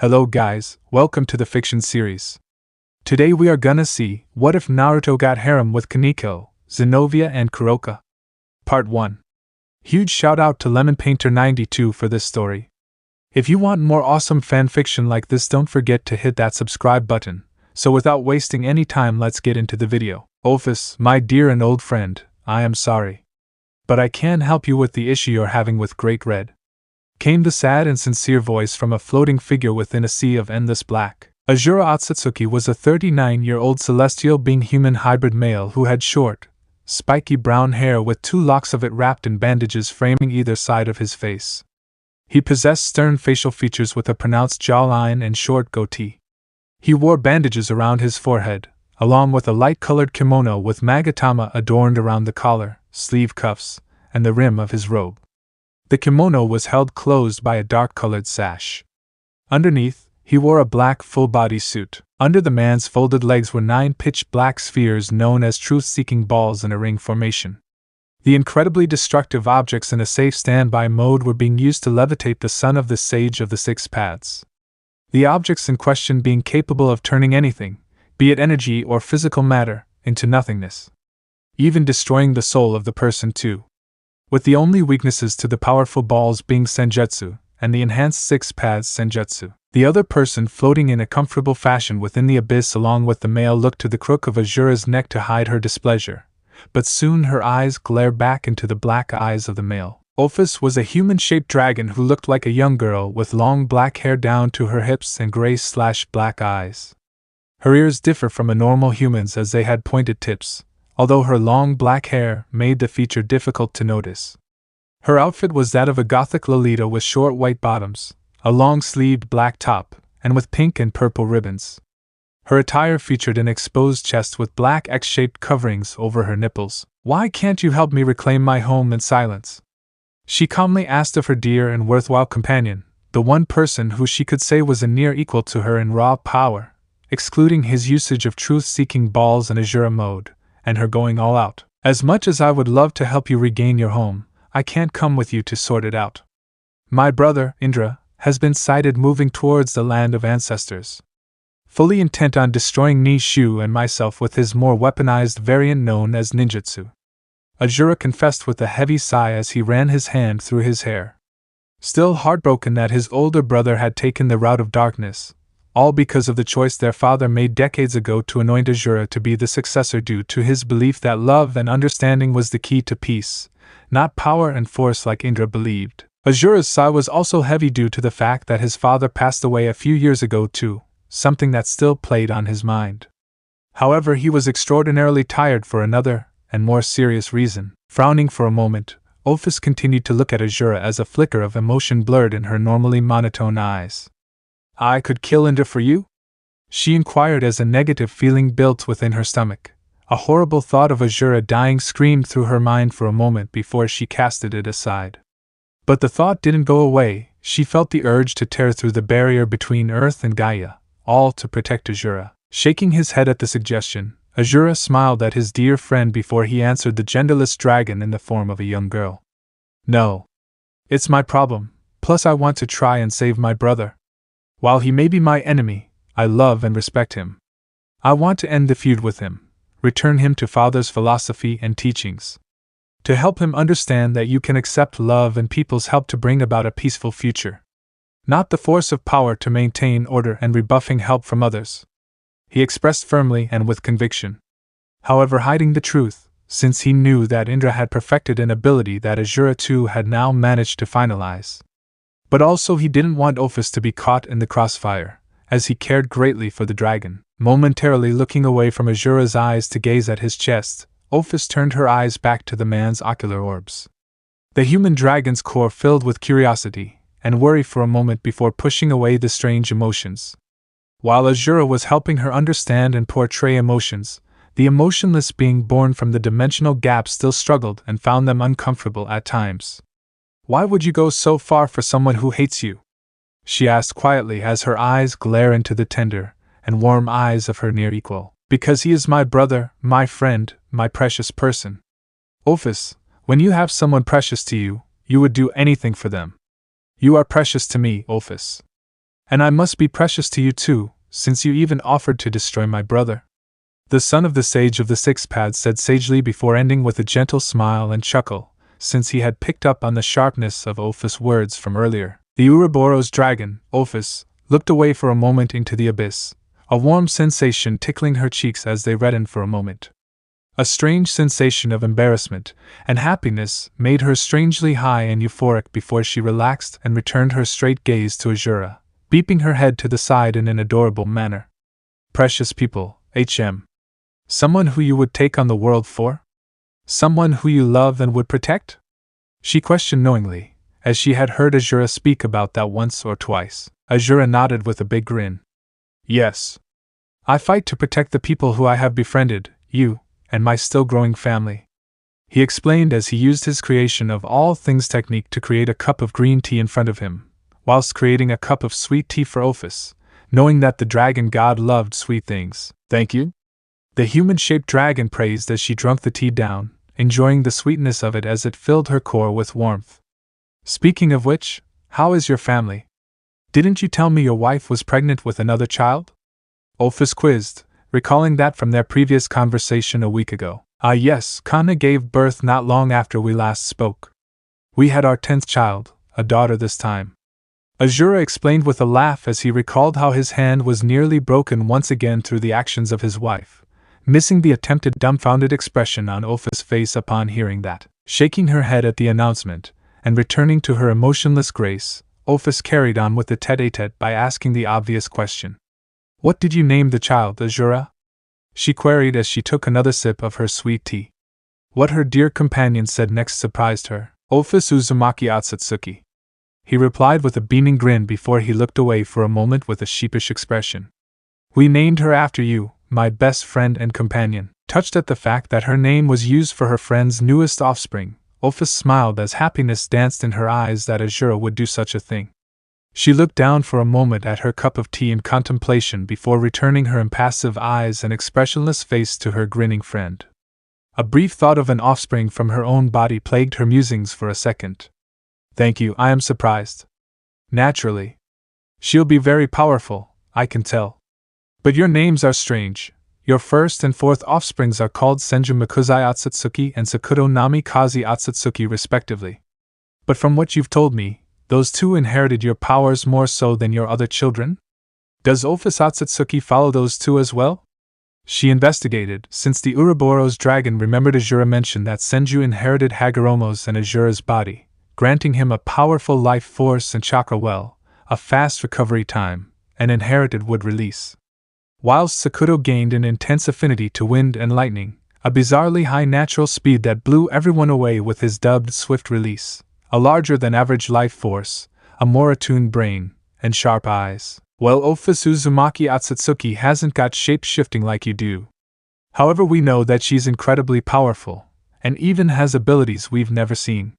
Hello guys, welcome to the fiction series. Today we are gonna see, what if Naruto got harem with Koneko, Xenovia and Kuroka? Part 1. Huge shout out to Lemon Painter 92 for this story. If you want more awesome fanfiction like this, don't forget to hit that subscribe button. So without wasting any time, let's get into the video. Ophis, my dear and old friend, I am sorry, but I can help you with the issue you're having with Great Red. Came the sad and sincere voice from a floating figure within a sea of endless black. Azura Otsutsuki was a 39-year-old celestial being human hybrid male who had short, spiky brown hair with 2 locks of it wrapped in bandages framing either side of his face. He possessed stern facial features with a pronounced jawline and short goatee. He wore bandages around his forehead, along with a light-colored kimono with magatama adorned around the collar, sleeve cuffs, and the rim of his robe. The kimono was held closed by a dark-colored sash. Underneath, he wore a black full-body suit. Under the man's folded legs were 9 pitch-black spheres known as truth-seeking balls in a ring formation. The incredibly destructive objects in a safe standby mode were being used to levitate the son of the Sage of the 6 Paths. The objects in question being capable of turning anything, be it energy or physical matter, into nothingness. Even destroying the soul of the person too. With the only weaknesses to the powerful balls being Senjutsu, and the enhanced 6 Paths Senjutsu. The other person floating in a comfortable fashion within the abyss along with the male looked to the crook of Azura's neck to hide her displeasure, but soon her eyes glared back into the black eyes of the male. Ophis was a human-shaped dragon who looked like a young girl with long black hair down to her hips and gray/black eyes. Her ears differ from a normal human's as they had pointed tips, although her long black hair made the feature difficult to notice. Her outfit was that of a gothic Lolita with short white bottoms, a long-sleeved black top, and with pink and purple ribbons. Her attire featured an exposed chest with black X-shaped coverings over her nipples. "Why can't you help me reclaim my home in silence?" she calmly asked of her dear and worthwhile companion, the one person who she could say was a near equal to her in raw power, excluding his usage of truth-seeking balls in Azura mode, and her going all out. "As much as I would love to help you regain your home, I can't come with you to sort it out. My brother, Indra, has been sighted moving towards the land of ancestors, fully intent on destroying Nishu and myself with his more weaponized variant known as ninjutsu." Azura confessed with a heavy sigh as he ran his hand through his hair. Still heartbroken that his older brother had taken the route of darkness, all because of the choice their father made decades ago to anoint Azura to be the successor due to his belief that love and understanding was the key to peace, not power and force like Indra believed. Azura's sigh was also heavy due to the fact that his father passed away a few years ago too, something that still played on his mind. However, he was extraordinarily tired for another, and more serious reason. Frowning for a moment, Ophis continued to look at Azura as a flicker of emotion blurred in her normally monotone eyes. "I could kill Indra for you?" she inquired as a negative feeling built within her stomach. A horrible thought of Azura dying screamed through her mind for a moment before she casted it aside. But the thought didn't go away. She felt the urge to tear through the barrier between Earth and Gaia, all to protect Azura. Shaking his head at the suggestion, Azura smiled at his dear friend before he answered the genderless dragon in the form of a young girl. "No. It's my problem, plus I want to try and save my brother. While he may be my enemy, I love and respect him. I want to end the feud with him, return him to Father's philosophy and teachings. To help him understand that you can accept love and people's help to bring about a peaceful future. Not the force of power to maintain order and rebuffing help from others," he expressed firmly and with conviction. However, hiding the truth, since he knew that Indra had perfected an ability that Azura too had now managed to finalize. But also he didn't want Ophis to be caught in the crossfire, as he cared greatly for the dragon. Momentarily looking away from Azura's eyes to gaze at his chest, Ophis turned her eyes back to the man's ocular orbs. The human dragon's core filled with curiosity and worry for a moment before pushing away the strange emotions. While Azura was helping her understand and portray emotions, the emotionless being born from the dimensional gap still struggled and found them uncomfortable at times. "Why would you go so far for someone who hates you?" she asked quietly as her eyes glare into the tender and warm eyes of her near equal. "Because he is my brother, my friend, my precious person." "Ophis, when you have someone precious to you, you would do anything for them." "You are precious to me, Ophis. And I must be precious to you too, since you even offered to destroy my brother. The son of the sage of the six paths said sagely before ending with a gentle smile and chuckle, since he had picked up on the sharpness of Ophis' words from earlier. The Ouroboros dragon, Ophis, looked away for a moment into the abyss, a warm sensation tickling her cheeks as they reddened for a moment. A strange sensation of embarrassment and happiness made her strangely high and euphoric before she relaxed and returned her straight gaze to Azura, beeping her head to the side in an adorable manner. Precious people, HM. Someone who you would take on the world for? Someone who you love and would protect? She questioned knowingly, as she had heard Azura speak about that once or twice. Azura nodded with a big grin. Yes. I fight to protect the people who I have befriended, you, and my still-growing family. He explained as he used his creation of all things technique to create a cup of green tea in front of him, whilst creating a cup of sweet tea for Ophis, knowing that the dragon god loved sweet things. Thank you? The human-shaped dragon praised as she drank the tea down, enjoying the sweetness of it as it filled her core with warmth. Speaking of which, how is your family? Didn't you tell me your wife was pregnant with another child? Ophis quizzed, recalling that from their previous conversation a week ago. Ah yes, Kana gave birth not long after we last spoke. We had our 10th child, a daughter this time. Azura explained with a laugh as he recalled how his hand was nearly broken once again through the actions of his wife, missing the attempted dumbfounded expression on Ophis' face upon hearing that. Shaking her head at the announcement, and returning to her emotionless grace, Ophis carried on with the tete-a-tete by asking the obvious question. What did you name the child, Azura? She queried as she took another sip of her sweet tea. What her dear companion said next surprised her. Ophis Uzumaki Otsutsuki. He replied with a beaming grin before he looked away for a moment with a sheepish expression. We named her after you, my best friend and companion. Touched at the fact that her name was used for her friend's newest offspring, Ophis smiled as happiness danced in her eyes that Azura would do such a thing. She looked down for a moment at her cup of tea in contemplation before returning her impassive eyes and expressionless face to her grinning friend. A brief thought of an offspring from her own body plagued her musings for a second. Thank you, I am surprised. Naturally. She'll be very powerful, I can tell. But your names are strange. Your first and fourth offsprings are called Senju Mikuzai Otsutsuki and Sakuto Nami Kazi Otsutsuki respectively. But from what you've told me, those two inherited your powers more so than your other children? Does Ophis Otsutsuki follow those two as well? She investigated, since the Ouroboros dragon remembered Azura mentioned that Senju inherited Hagoromo's and Azura's body, granting him a powerful life force and chakra well, a fast recovery time, and inherited wood release. Whilst Sakuto gained an intense affinity to wind and lightning, a bizarrely high natural speed that blew everyone away with his dubbed swift release, a larger-than-average life force, a more attuned brain, and sharp eyes. Well, Ophis Uzumaki Otsutsuki hasn't got shape-shifting like you do. However, we know that she's incredibly powerful, and even has abilities we've never seen.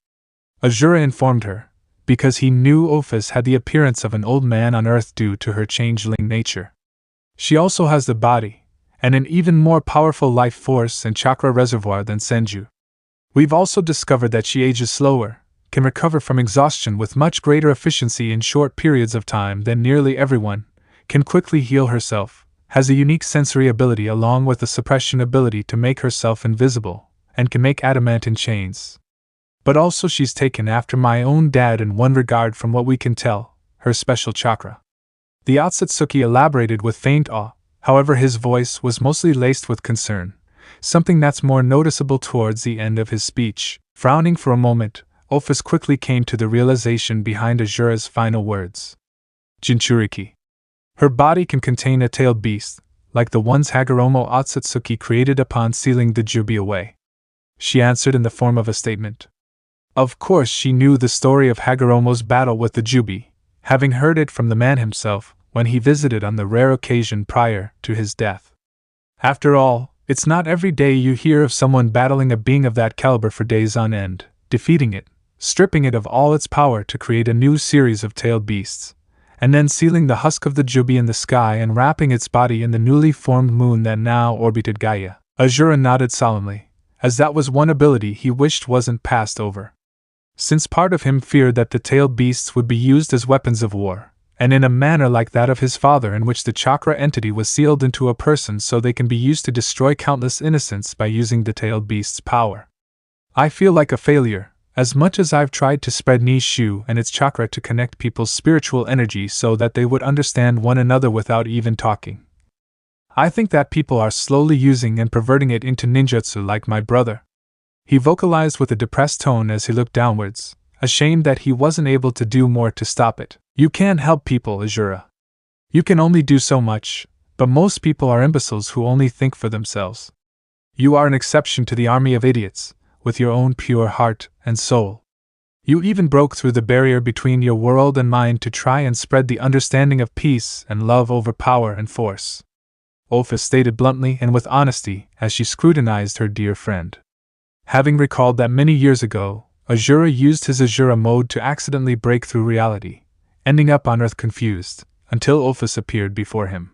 Azura informed her, because he knew Ophis had the appearance of an old man on Earth due to her changeling nature. She also has the body, and an even more powerful life force and chakra reservoir than Senju. We've also discovered that she ages slower, can recover from exhaustion with much greater efficiency in short periods of time than nearly everyone, can quickly heal herself, has a unique sensory ability along with a suppression ability to make herself invisible, and can make adamantine chains. But also she's taken after my own dad in one regard from what we can tell, her special chakra. The Otsutsuki elaborated with faint awe, however his voice was mostly laced with concern, something that's more noticeable towards the end of his speech. Frowning for a moment, Ophis quickly came to the realization behind Azura's final words. Jinchuriki. Her body can contain a tailed beast, like the ones Hagoromo Otsutsuki created upon sealing the Jubi away. She answered in the form of a statement. Of course she knew the story of Hagoromo's battle with the Jubi, having heard it from the man himself when he visited on the rare occasion prior to his death. After all, it's not every day you hear of someone battling a being of that caliber for days on end, defeating it, stripping it of all its power to create a new series of tailed beasts, and then sealing the husk of the Jubi in the sky and wrapping its body in the newly formed moon that now orbited Gaia. Azura nodded solemnly, as that was one ability he wished wasn't passed over. Since part of him feared that the tailed beasts would be used as weapons of war, and in a manner like that of his father, in which the chakra entity was sealed into a person so they can be used to destroy countless innocents by using the tailed beast's power. I feel like a failure, as much as I've tried to spread Nishu and its chakra to connect people's spiritual energy so that they would understand one another without even talking. I think that people are slowly using and perverting it into ninjutsu like my brother. He vocalized with a depressed tone as he looked downwards, ashamed that he wasn't able to do more to stop it. You can't help people, Azura. You can only do so much, but most people are imbeciles who only think for themselves. You are an exception to the army of idiots, with your own pure heart and soul. You even broke through the barrier between your world and mine to try and spread the understanding of peace and love over power and force. Ophis stated bluntly and with honesty as she scrutinized her dear friend. Having recalled that many years ago, Azura used his Azura mode to accidentally break through reality, ending up on Earth confused, until Ophis appeared before him.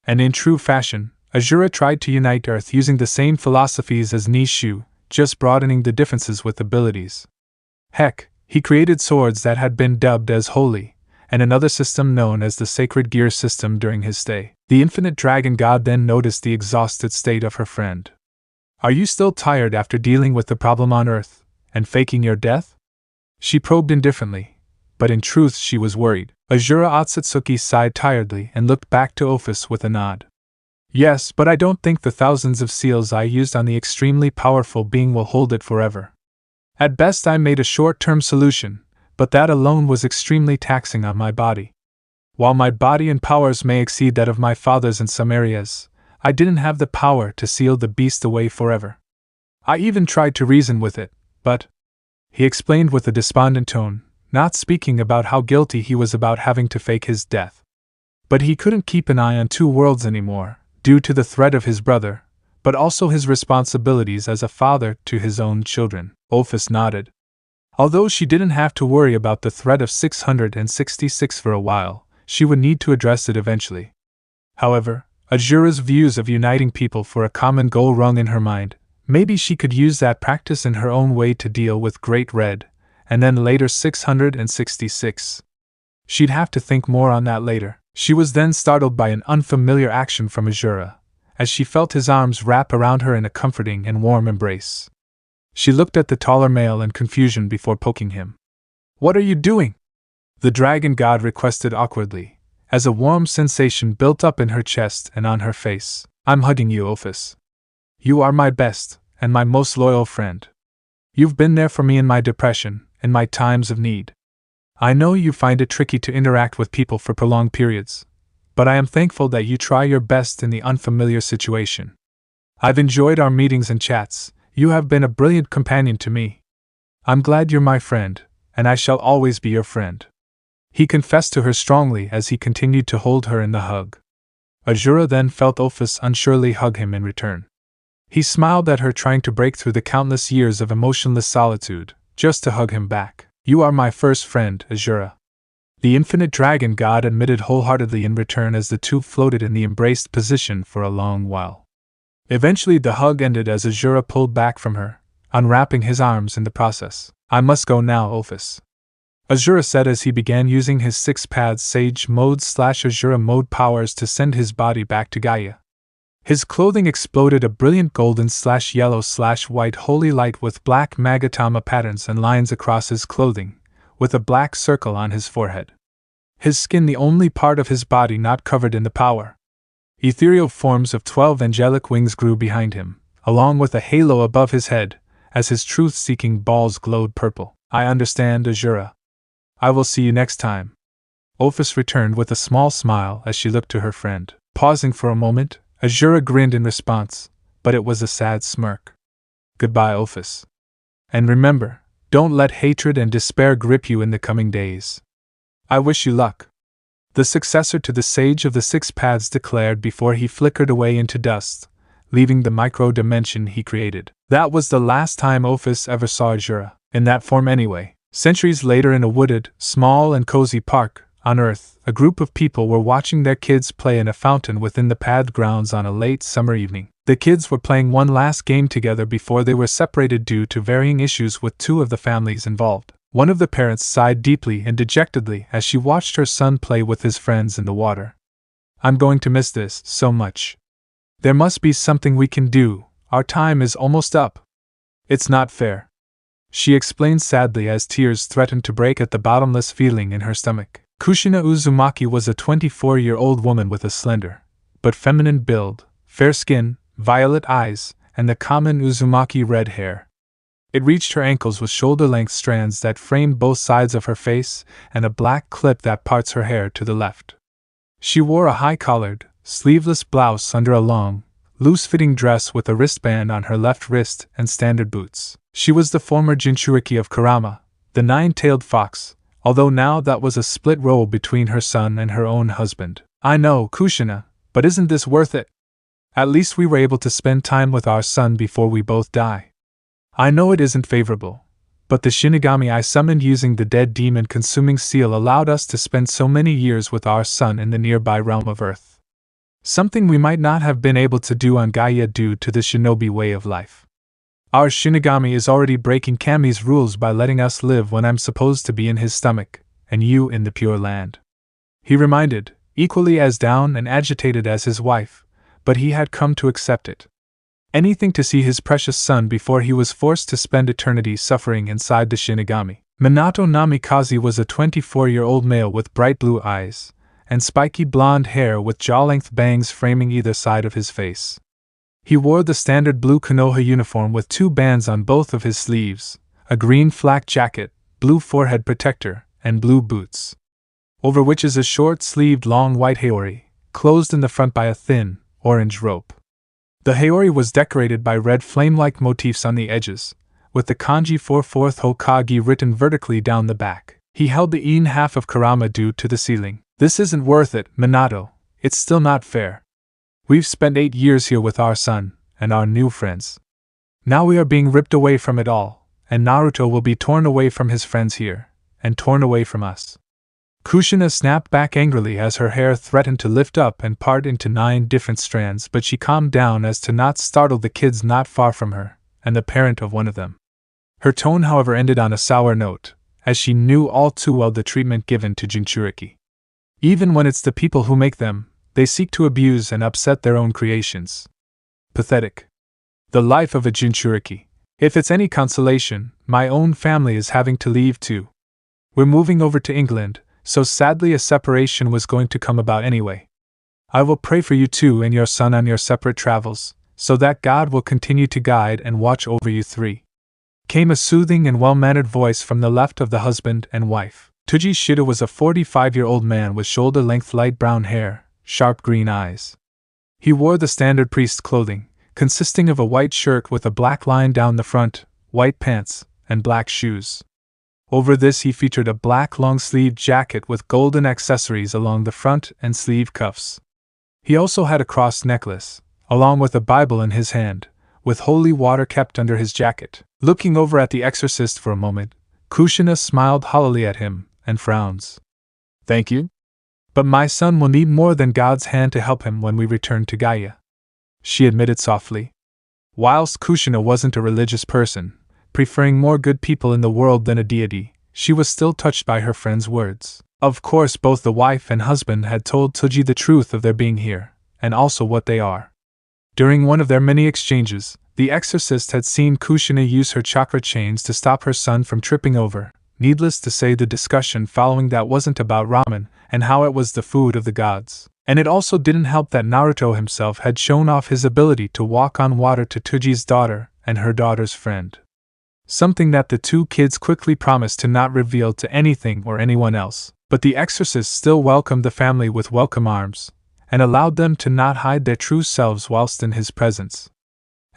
And in true fashion, Azura tried to unite Earth using the same philosophies as Nishu, just broadening the differences with abilities. Heck, he created swords that had been dubbed as holy, and another system known as the Sacred Gear System during his stay. The Infinite Dragon God then noticed the exhausted state of her friend. Are you still tired after dealing with the problem on Earth, and faking your death? She probed indifferently, but in truth she was worried. Azura Otsutsuki sighed tiredly and looked back to Ophis with a nod. Yes, but I don't think the thousands of seals I used on the extremely powerful being will hold it forever. At best I made a short-term solution, but that alone was extremely taxing on my body. While my body and powers may exceed that of my father's in some areas, I didn't have the power to seal the beast away forever. I even tried to reason with it, but, he explained with a despondent tone, not speaking about how guilty he was about having to fake his death. But he couldn't keep an eye on two worlds anymore, due to the threat of his brother, but also his responsibilities as a father to his own children. Ophis nodded. Although she didn't have to worry about the threat of 666 for a while, she would need to address it eventually. However, Azura's views of uniting people for a common goal rung in her mind. Maybe she could use that practice in her own way to deal with Great Red, and then later 666. She'd have to think more on that later. She was then startled by an unfamiliar action from Azura, as she felt his arms wrap around her in a comforting and warm embrace. She looked at the taller male in confusion before poking him. "What are you doing?" the dragon god requested awkwardly, as a warm sensation built up in her chest and on her face. "I'm hugging you, Ophis. You are my best, and my most loyal friend. You've been there for me in my depression, in my times of need. I know you find it tricky to interact with people for prolonged periods, but I am thankful that you try your best in the unfamiliar situation. I've enjoyed our meetings and chats. You have been a brilliant companion to me. I'm glad you're my friend, and I shall always be your friend." He confessed to her strongly as he continued to hold her in the hug. Azura then felt Ophis unsurely hug him in return. He smiled at her, trying to break through the countless years of emotionless solitude, just to hug him back. "You are my first friend, Azura," the Infinite Dragon God admitted wholeheartedly in return as the two floated in the embraced position for a long while. Eventually the hug ended as Azura pulled back from her, unwrapping his arms in the process. "I must go now, Ophis," Azura said as he began using his 6-path Sage Mode / Azura Mode powers to send his body back to Gaia. His clothing exploded a brilliant golden / yellow / white holy light with black Magatama patterns and lines across his clothing, with a black circle on his forehead. His skin the only part of his body not covered in the power. Ethereal forms of 12 angelic wings grew behind him, along with a halo above his head, as his truth-seeking balls glowed purple. "I understand, Azura. I will see you next time," Ophis returned with a small smile as she looked to her friend. Pausing for a moment, Azura grinned in response, but it was a sad smirk. "Goodbye, Ophis. And remember, don't let hatred and despair grip you in the coming days. I wish you luck," the successor to the Sage of the 6 Paths declared before he flickered away into dust, leaving the micro-dimension he created. That was the last time Ophis ever saw Azura, in that form anyway. Centuries later, in a wooded, small and cozy park, on Earth, a group of people were watching their kids play in a fountain within the pad grounds on a late summer evening. The kids were playing one last game together before they were separated due to varying issues with two of the families involved. One of the parents sighed deeply and dejectedly as she watched her son play with his friends in the water. I'm going to miss this so much. There must be something we can do, our time is almost up. It's not fair, she explained sadly as tears threatened to break at the bottomless feeling in her stomach. Kushina Uzumaki was a 24-year-old woman with a slender, but feminine build, fair skin, violet eyes, and the common Uzumaki red hair. It reached her ankles with shoulder-length strands that framed both sides of her face and a black clip that parts her hair to the left. She wore a high-collared, sleeveless blouse under a long, loose-fitting dress with a wristband on her left wrist and standard boots. She was the former Jinchuriki of Kurama, the nine-tailed fox, although now that was a split role between her son and her own husband. I know, Kushina, but isn't this worth it? At least we were able to spend time with our son before we both die. I know it isn't favorable, but the Shinigami I summoned using the dead demon consuming seal allowed us to spend so many years with our son in the nearby realm of Earth. Something we might not have been able to do on Gaia due to the shinobi way of life. Our Shinigami is already breaking Kami's rules by letting us live when I'm supposed to be in his stomach, and you in the Pure Land. He reminded, equally as down and agitated as his wife, but he had come to accept it. Anything to see his precious son before he was forced to spend eternity suffering inside the Shinigami. Minato Namikaze was a 24-year-old male with bright blue eyes, and spiky blonde hair with jaw-length bangs framing either side of his face. He wore the standard blue Konoha uniform with 2 bands on both of his sleeves, a green flak jacket, blue forehead protector, and blue boots, over which is a short-sleeved long white haori, closed in the front by a thin, orange rope. The haori was decorated by red flame-like motifs on the edges, with the kanji 4/4 Hokage written vertically down the back. He held the in half of Kurama due to the ceiling. This isn't worth it, Minato. It's still not fair. We've spent 8 years here with our son, and our new friends. Now we are being ripped away from it all, and Naruto will be torn away from his friends here, and torn away from us. Kushina snapped back angrily as her hair threatened to lift up and part into 9 different strands, but she calmed down as to not startle the kids not far from her, and the parent of one of them. Her tone, however, ended on a sour note, as she knew all too well the treatment given to Jinchuriki. Even when it's the people who make them, they seek to abuse and upset their own creations. Pathetic. The life of a Jinchuriki. If it's any consolation, my own family is having to leave too. We're moving over to England, so sadly a separation was going to come about anyway. I will pray for you two and your son on your separate travels, so that God will continue to guide and watch over you three. Came a soothing and well-mannered voice from the left of the husband and wife. Tuji Shida was a 45-year-old man with shoulder-length light brown hair, sharp green eyes. He wore the standard priest clothing, consisting of a white shirt with a black line down the front, white pants, and black shoes. Over this he featured a black long-sleeved jacket with golden accessories along the front and sleeve cuffs. He also had a cross necklace, along with a Bible in his hand, with holy water kept under his jacket. Looking over at the exorcist for a moment, Kushina smiled hollowly at him, and frowns. Thank you? But my son will need more than God's hand to help him when we return to Gaia, she admitted softly. Whilst Kushina wasn't a religious person, preferring more good people in the world than a deity, she was still touched by her friend's words. Of course both the wife and husband had told Tuji the truth of their being here, and also what they are. During one of their many exchanges, the exorcist had seen Kushina use her chakra chains to stop her son from tripping over. Needless to say, the discussion following that wasn't about ramen and how it was the food of the gods. And it also didn't help that Naruto himself had shown off his ability to walk on water to Tuji's daughter and her daughter's friend. Something that the two kids quickly promised to not reveal to anything or anyone else. But the exorcist still welcomed the family with welcome arms, and allowed them to not hide their true selves whilst in his presence.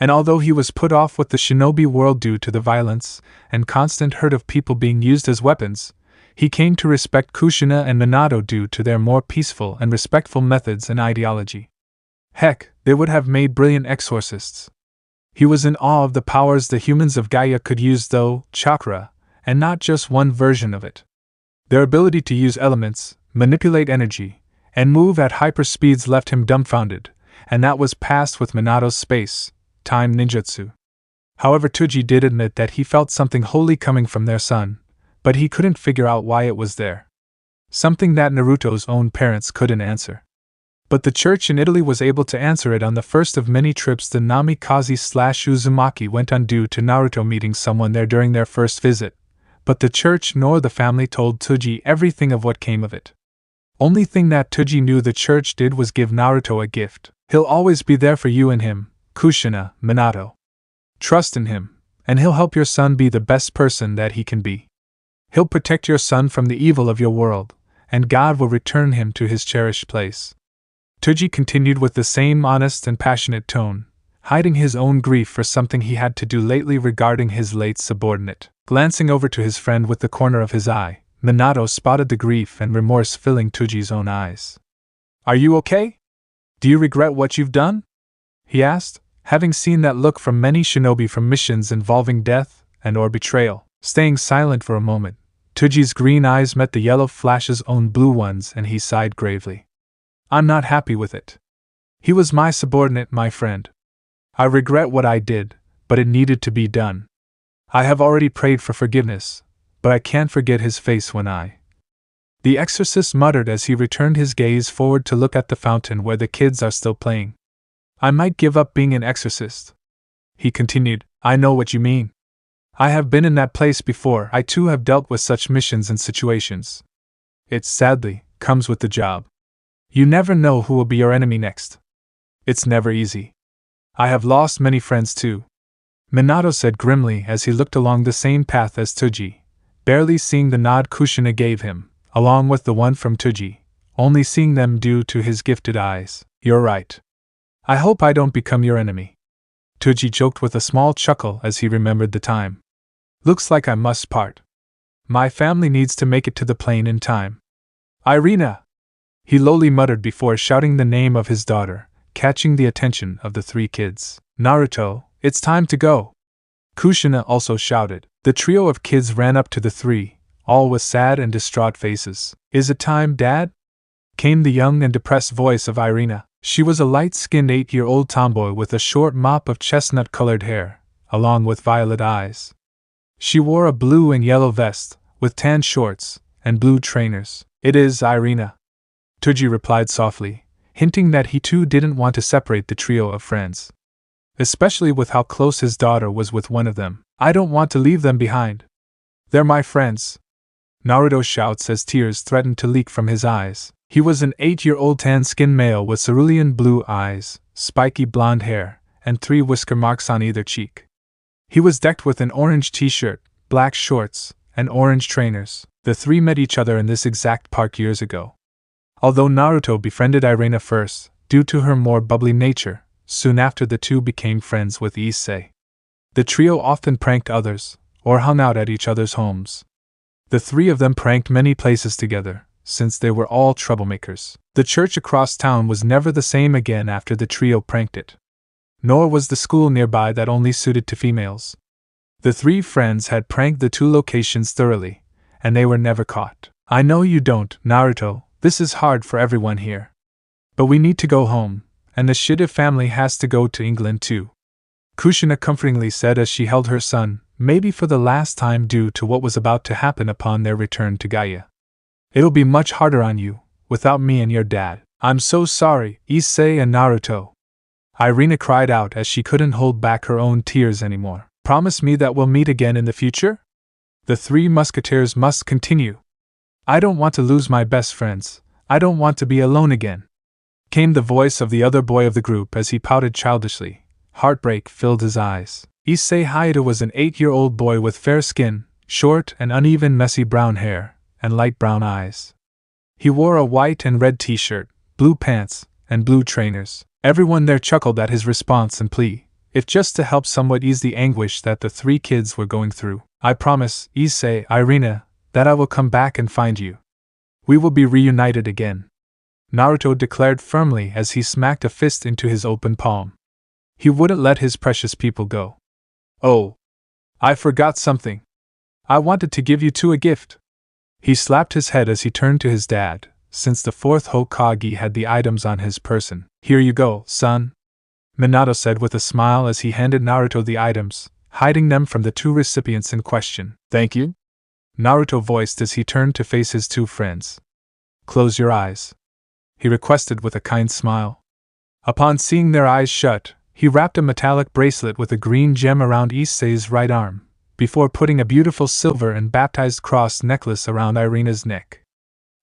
And although he was put off with the Shinobi World due to the violence and constant hurt of people being used as weapons, he came to respect Kushina and Minato due to their more peaceful and respectful methods and ideology. Heck, they would have made brilliant exorcists. He was in awe of the powers the humans of Gaia could use, though, chakra, and not just one version of it. Their ability to use elements, manipulate energy, and move at hyperspeeds left him dumbfounded, and that was past with Minato's space-time ninjutsu. However, Tuji did admit that he felt something holy coming from their son, but he couldn't figure out why it was there. Something that Naruto's own parents couldn't answer. But the church in Italy was able to answer it on the first of many trips the Namikaze/Uzumaki went on due to Naruto meeting someone there during their first visit, but the church nor the family told Tsuji everything of what came of it. Only thing that Tsuji knew the church did was give Naruto a gift. He'll always be there for you and him, Kushina, Minato. Trust in him, and he'll help your son be the best person that he can be. He'll protect your son from the evil of your world, and God will return him to his cherished place. Tsuji continued with the same honest and passionate tone, hiding his own grief for something he had to do lately regarding his late subordinate. Glancing over to his friend with the corner of his eye, Minato spotted the grief and remorse filling Tsuji's own eyes. "Are you okay? Do you regret what you've done?" he asked, having seen that look from many shinobi from missions involving death and or betrayal. Staying silent for a moment, Tsuji's green eyes met the yellow flash's own blue ones and he sighed gravely. "I'm not happy with it. He was my subordinate, my friend. I regret what I did, but it needed to be done. I have already prayed for forgiveness, but I can't forget his face when The exorcist muttered as he returned his gaze forward to look at the fountain where the kids are still playing. "I might give up being an exorcist," he continued. "I know what you mean. I have been in that place before. I too have dealt with such missions and situations. It sadly comes with the job. You never know who will be your enemy next. It's never easy. I have lost many friends too," Minato said grimly as he looked along the same path as Tsuji, barely seeing the nod Kushina gave him, along with the one from Tsuji, only seeing them due to his gifted eyes. "You're right. I hope I don't become your enemy." Tsuji joked with a small chuckle as he remembered the time. "Looks like I must part. My family needs to make it to the plane in time." "Irina!" he lowly muttered before shouting the name of his daughter, catching the attention of the three kids. "Naruto, it's time to go!" Kushina also shouted. The trio of kids ran up to the three, all with sad and distraught faces. "Is it time, Dad?" came the young and depressed voice of Irina. She was a light-skinned 8-year-old tomboy with a short mop of chestnut-colored hair, along with violet eyes. She wore a blue and yellow vest, with tan shorts, and blue trainers. "It is, Irina," Tsuji replied softly, hinting that he too didn't want to separate the trio of friends. Especially with how close his daughter was with one of them. "I don't want to leave them behind. They're my friends," Naruto shouts as tears threatened to leak from his eyes. He was an 8-year-old tan-skinned male with cerulean blue eyes, spiky blonde hair, and 3 whisker marks on either cheek. He was decked with an orange t-shirt, black shorts, and orange trainers. The three met each other in this exact park years ago. Although Naruto befriended Irina first, due to her more bubbly nature, soon after the two became friends with Issei. The trio often pranked others, or hung out at each other's homes. The three of them pranked many places together, since they were all troublemakers. The church across town was never the same again after the trio pranked it. Nor was the school nearby that only suited to females. The three friends had pranked the 2 locations thoroughly, and they were never caught. "I know you don't, Naruto, this is hard for everyone here. But we need to go home, and the Shida family has to go to England too," Kushina comfortingly said as she held her son, maybe for the last time due to what was about to happen upon their return to Gaia. "It'll be much harder on you, without me and your dad." "I'm so sorry, Issei and Naruto," Irina cried out as she couldn't hold back her own tears anymore. "Promise me that we'll meet again in the future?" The 3 musketeers must continue. "I don't want to lose my best friends. I don't want to be alone again," came the voice of the other boy of the group as he pouted childishly. Heartbreak filled his eyes. Issei Hayato was an 8-year-old boy with fair skin, short and uneven messy brown hair, and light brown eyes. He wore a white and red t-shirt, blue pants, and blue trainers. Everyone there chuckled at his response and plea, if just to help somewhat ease the anguish that the 3 kids were going through. "I promise, Issei, Irina, that I will come back and find you. We will be reunited again," Naruto declared firmly as he smacked a fist into his open palm. He wouldn't let his precious people go. "Oh, I forgot something. I wanted to give you 2 a gift." He slapped his head as he turned to his dad, since the 4th Hokage had the items on his person. "Here you go, son," Minato said with a smile as he handed Naruto the items, hiding them from the 2 recipients in question. "Thank you?" Naruto voiced as he turned to face his two friends. Close your eyes, he requested with a kind smile. Upon seeing their eyes shut, he wrapped a metallic bracelet with a green gem around Issei's right arm, before putting a beautiful silver and baptized cross necklace around Irina's neck.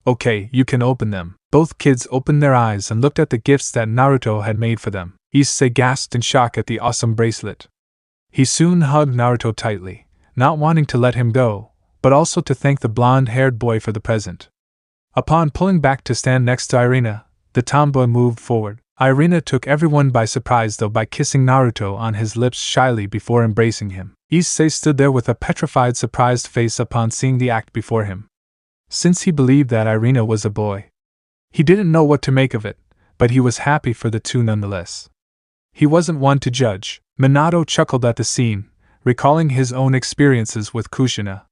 Okay, you can open them. Both kids opened their eyes and looked at the gifts that Naruto had made for them. Issei gasped in shock at the awesome bracelet. He soon hugged Naruto tightly, not wanting to let him go, but also to thank the blonde-haired boy for the present. Upon pulling back to stand next to Irina, the tomboy moved forward. Irina took everyone by surprise though by kissing Naruto on his lips shyly before embracing him. Issei stood there with a petrified surprised face upon seeing the act before him. Since he believed that Irina was a boy, he didn't know what to make of it, but he was happy for the two nonetheless. He wasn't one to judge. Minato chuckled at the scene, recalling his own experiences with Kushina.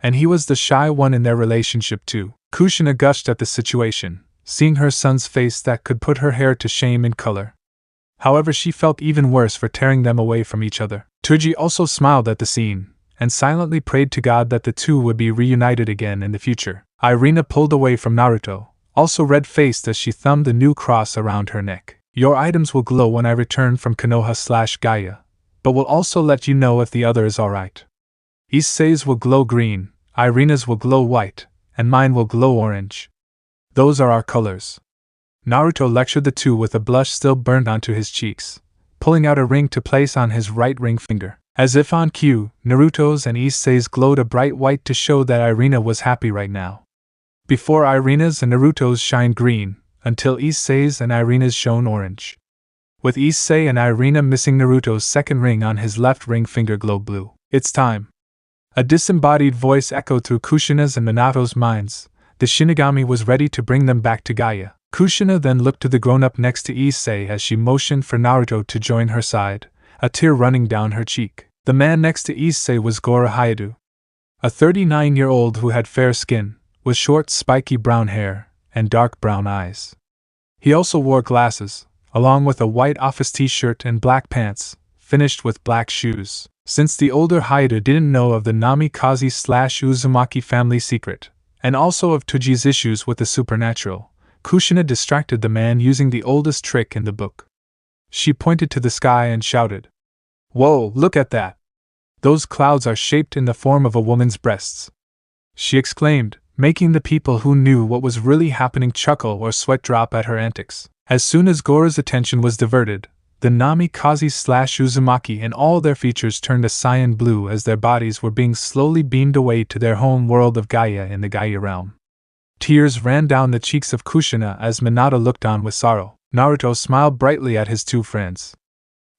And he was the shy one in their relationship too. Kushina gushed at the situation, seeing her son's face that could put her hair to shame in color. However, she felt even worse for tearing them away from each other. Tsuji also smiled at the scene, and silently prayed to God that the two would be reunited again in the future. Irina pulled away from Naruto, also red-faced as she thumbed the new cross around her neck. Your items will glow when I return from Konoha/Gaia, but will also let you know if the other is alright. Issei's will glow green, Irina's will glow white, and mine will glow orange. Those are our colors. Naruto lectured the two with a blush still burned onto his cheeks, pulling out a ring to place on his right ring finger. As if on cue, Naruto's and Issei's glowed a bright white to show that Irina was happy right now. Before Irina's and Naruto's shined green, until Issei's and Irina's shone orange. With Issei and Irina missing, Naruto's second ring on his left ring finger glowed blue. It's time. A disembodied voice echoed through Kushina's and Minato's minds. The Shinigami was ready to bring them back to Gaia. Kushina then looked to the grown-up next to Issei as she motioned for Naruto to join her side, a tear running down her cheek. The man next to Issei was Goro Hyudu, a 39-year-old who had fair skin, with short spiky brown hair, and dark brown eyes. He also wore glasses, along with a white office t-shirt and black pants, finished with black shoes. Since the older Hyudu didn't know of the Namikaze/Uzumaki family secret, and also of Tsuji's issues with the supernatural, Kushina distracted the man using the oldest trick in the book. She pointed to the sky and shouted, "Whoa, look at that! Those clouds are shaped in the form of a woman's breasts," she exclaimed, making the people who knew what was really happening chuckle or sweat drop at her antics. As soon as Goro's attention was diverted, the Namikaze/Uzumaki and all their features turned a cyan blue as their bodies were being slowly beamed away to their home world of Gaia in the Gaia realm. Tears ran down the cheeks of Kushina as Minato looked on with sorrow. Naruto smiled brightly at his two friends.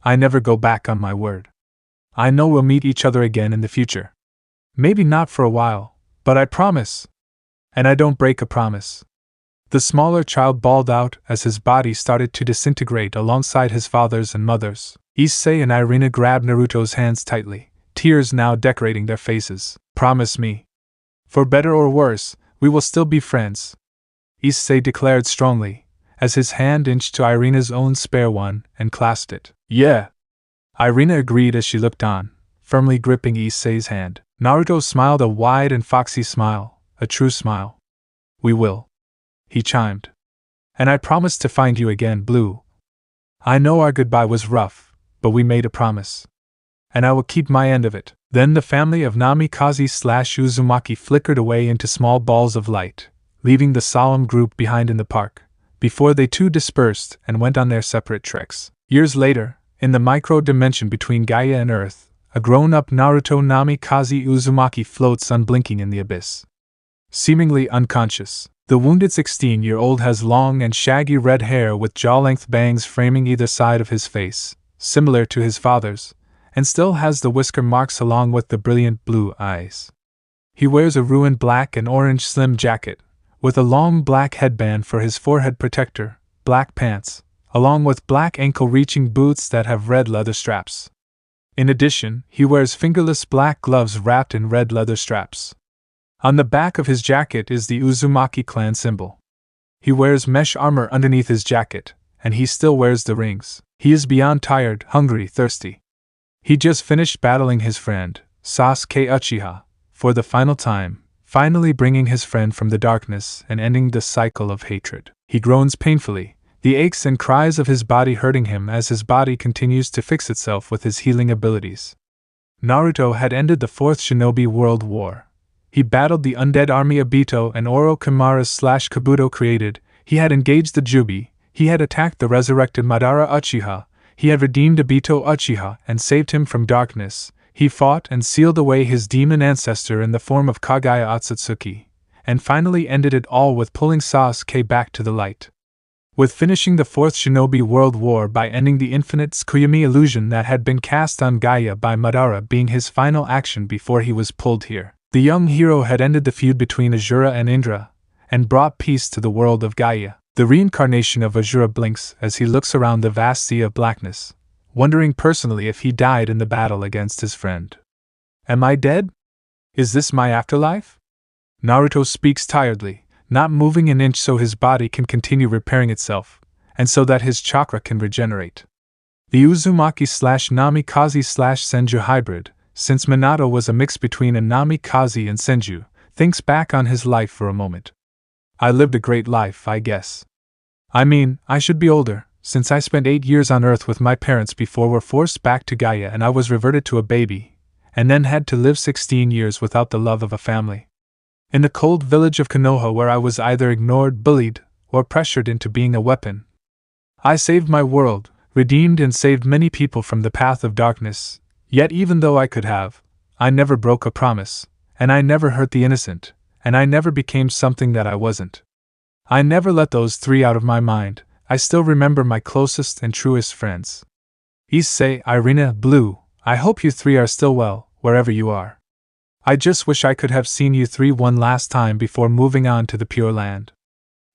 I never go back on my word. I know we'll meet each other again in the future. Maybe not for a while, but I promise. And I don't break a promise. The smaller child bawled out as his body started to disintegrate alongside his father's and mother's. Issei and Irina grabbed Naruto's hands tightly, tears now decorating their faces. Promise me. For better or worse, we will still be friends, Issei declared strongly, as his hand inched to Irina's own spare one and clasped it. Yeah. Irina agreed as she looked on, firmly gripping Issei's hand. Naruto smiled a wide and foxy smile, a true smile. We will, he chimed. And I promise to find you again, Blue. I know our goodbye was rough, but we made a promise. And I will keep my end of it. Then the family of Namikaze/Uzumaki flickered away into small balls of light, leaving the solemn group behind in the park, before they too dispersed and went on their separate treks. Years later, in the micro-dimension between Gaia and Earth, a grown-up Naruto Namikaze Uzumaki floats unblinking in the abyss. Seemingly unconscious, the wounded 16-year-old has long and shaggy red hair with jaw-length bangs framing either side of his face, similar to his father's, and still has the whisker marks along with the brilliant blue eyes. He wears a ruined black and orange slim jacket, with a long black headband for his forehead protector, black pants, along with black ankle-reaching boots that have red leather straps. In addition, he wears fingerless black gloves wrapped in red leather straps. On the back of his jacket is the Uzumaki clan symbol. He wears mesh armor underneath his jacket, and he still wears the rings. He is beyond tired, hungry, thirsty. He just finished battling his friend, Sasuke Uchiha, for the final time, finally bringing his friend from the darkness and ending the cycle of hatred. He groans painfully, the aches and cries of his body hurting him as his body continues to fix itself with his healing abilities. Naruto had ended the Fourth Shinobi World War. He battled the undead army Obito and Orochimaru/Kabuto created, he had engaged the Jubi, he had attacked the resurrected Madara Uchiha, he had redeemed Obito Uchiha and saved him from darkness, he fought and sealed away his demon ancestor in the form of Kaguya Otsutsuki, and finally ended it all with pulling Sasuke back to the light. With finishing the Fourth Shinobi World War by ending the infinite Tsukuyomi illusion that had been cast on Gaia by Madara being his final action before he was pulled here. The young hero had ended the feud between Asura and Indra, and brought peace to the world of Gaia. The reincarnation of Asura blinks as he looks around the vast sea of blackness, wondering personally if he died in the battle against his friend. Am I dead? Is this my afterlife? Naruto speaks tiredly, not moving an inch so his body can continue repairing itself, and so that his chakra can regenerate. The Uzumaki/Namikaze/Senju hybrid, since Minato was a mix between a Namikaze and Senju, thinks back on his life for a moment. I lived a great life, I guess. I mean, I should be older, since I spent 8 years on Earth with my parents before were forced back to Gaia and I was reverted to a baby, and then had to live 16 years without the love of a family. In the cold village of Konoha where I was either ignored, bullied, or pressured into being a weapon. I saved my world, redeemed and saved many people from the path of darkness, yet even though I could have, I never broke a promise, and I never hurt the innocent, and I never became something that I wasn't. I never let those three out of my mind. I still remember my closest and truest friends. Issei, Irina, Blue, I hope you three are still well, wherever you are. I just wish I could have seen you three one last time before moving on to the Pure Land.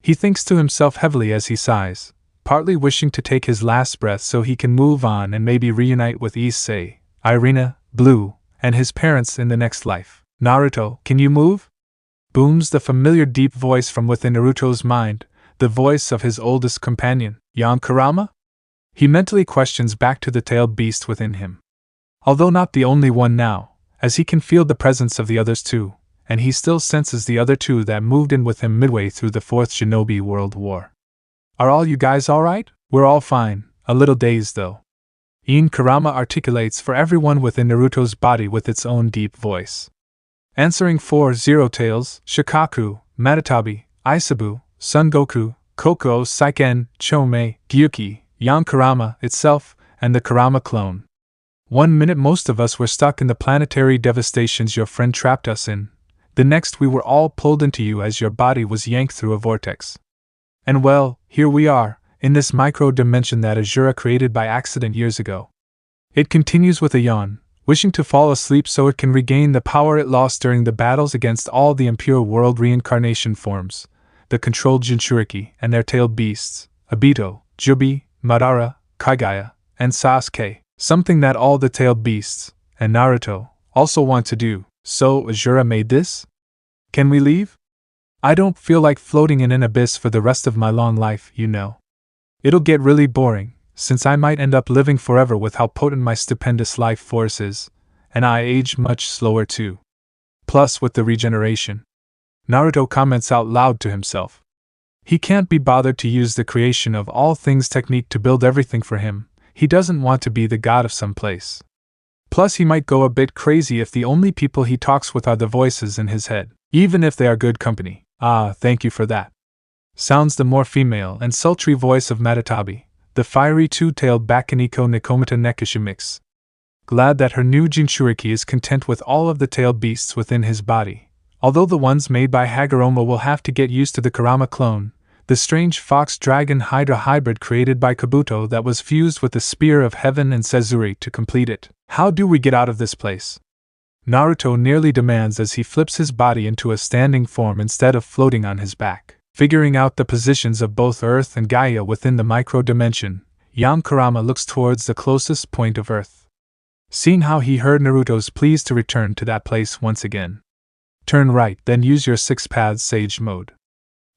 He thinks to himself heavily as he sighs, partly wishing to take his last breath so he can move on and maybe reunite with Issei, Irina, Blue, and his parents in the next life. Naruto, can you move? Booms the familiar deep voice from within Naruto's mind, the voice of his oldest companion, Kurama? He mentally questions back to the tailed beast within him. Although not the only one now, as he can feel the presence of the others too, and he still senses the other two that moved in with him midway through the Fourth Shinobi World War. Are all you guys alright? We're all fine, a little dazed though. Kurama articulates for everyone within Naruto's body with its own deep voice. Answering for Zero Tails, Shikaku, Matatabi, Isabu, Son Goku, Koko, Saiken, Chomei, Gyuki, Kurama itself, and the Kurama clone. 1 minute most of us were stuck in the planetary devastations your friend trapped us in, the next we were all pulled into you as your body was yanked through a vortex. And well, here we are, in this micro-dimension that Asura created by accident years ago. It continues with a yawn, wishing to fall asleep so it can regain the power it lost during the battles against all the impure world reincarnation forms, the controlled Jinchuriki and their tailed beasts, Obito, Jubi, Madara, Kaguya, and Sasuke, something that all the tailed beasts, and Naruto, also want to do. So Asura made this? Can we leave? I don't feel like floating in an abyss for the rest of my long life, you know. It'll get really boring, since I might end up living forever with how potent my stupendous life force is, and I age much slower too. Plus with the regeneration. Naruto comments out loud to himself. He can't be bothered to use the creation of all things technique to build everything for him. He doesn't want to be the god of some place. Plus he might go a bit crazy if the only people he talks with are the voices in his head, even if they are good company. Ah, thank you for that. Sounds the more female and sultry voice of Matatabi, the fiery two-tailed Bakaniko Nikomata Nekishi mix. Glad that her new Jinchuriki is content with all of the tailed beasts within his body, although the ones made by Hagoromo will have to get used to the Kurama clone, the strange fox-dragon-hydra hybrid created by Kabuto that was fused with the Spear of Heaven and Sezuri to complete it. How do we get out of this place? Naruto nearly demands as he flips his body into a standing form instead of floating on his back. Figuring out the positions of both Earth and Gaia within the micro-dimension, Kurama looks towards the closest point of Earth. Seeing how he heard Naruto's pleas to return to that place once again. Turn right, then use your 6 paths Sage mode.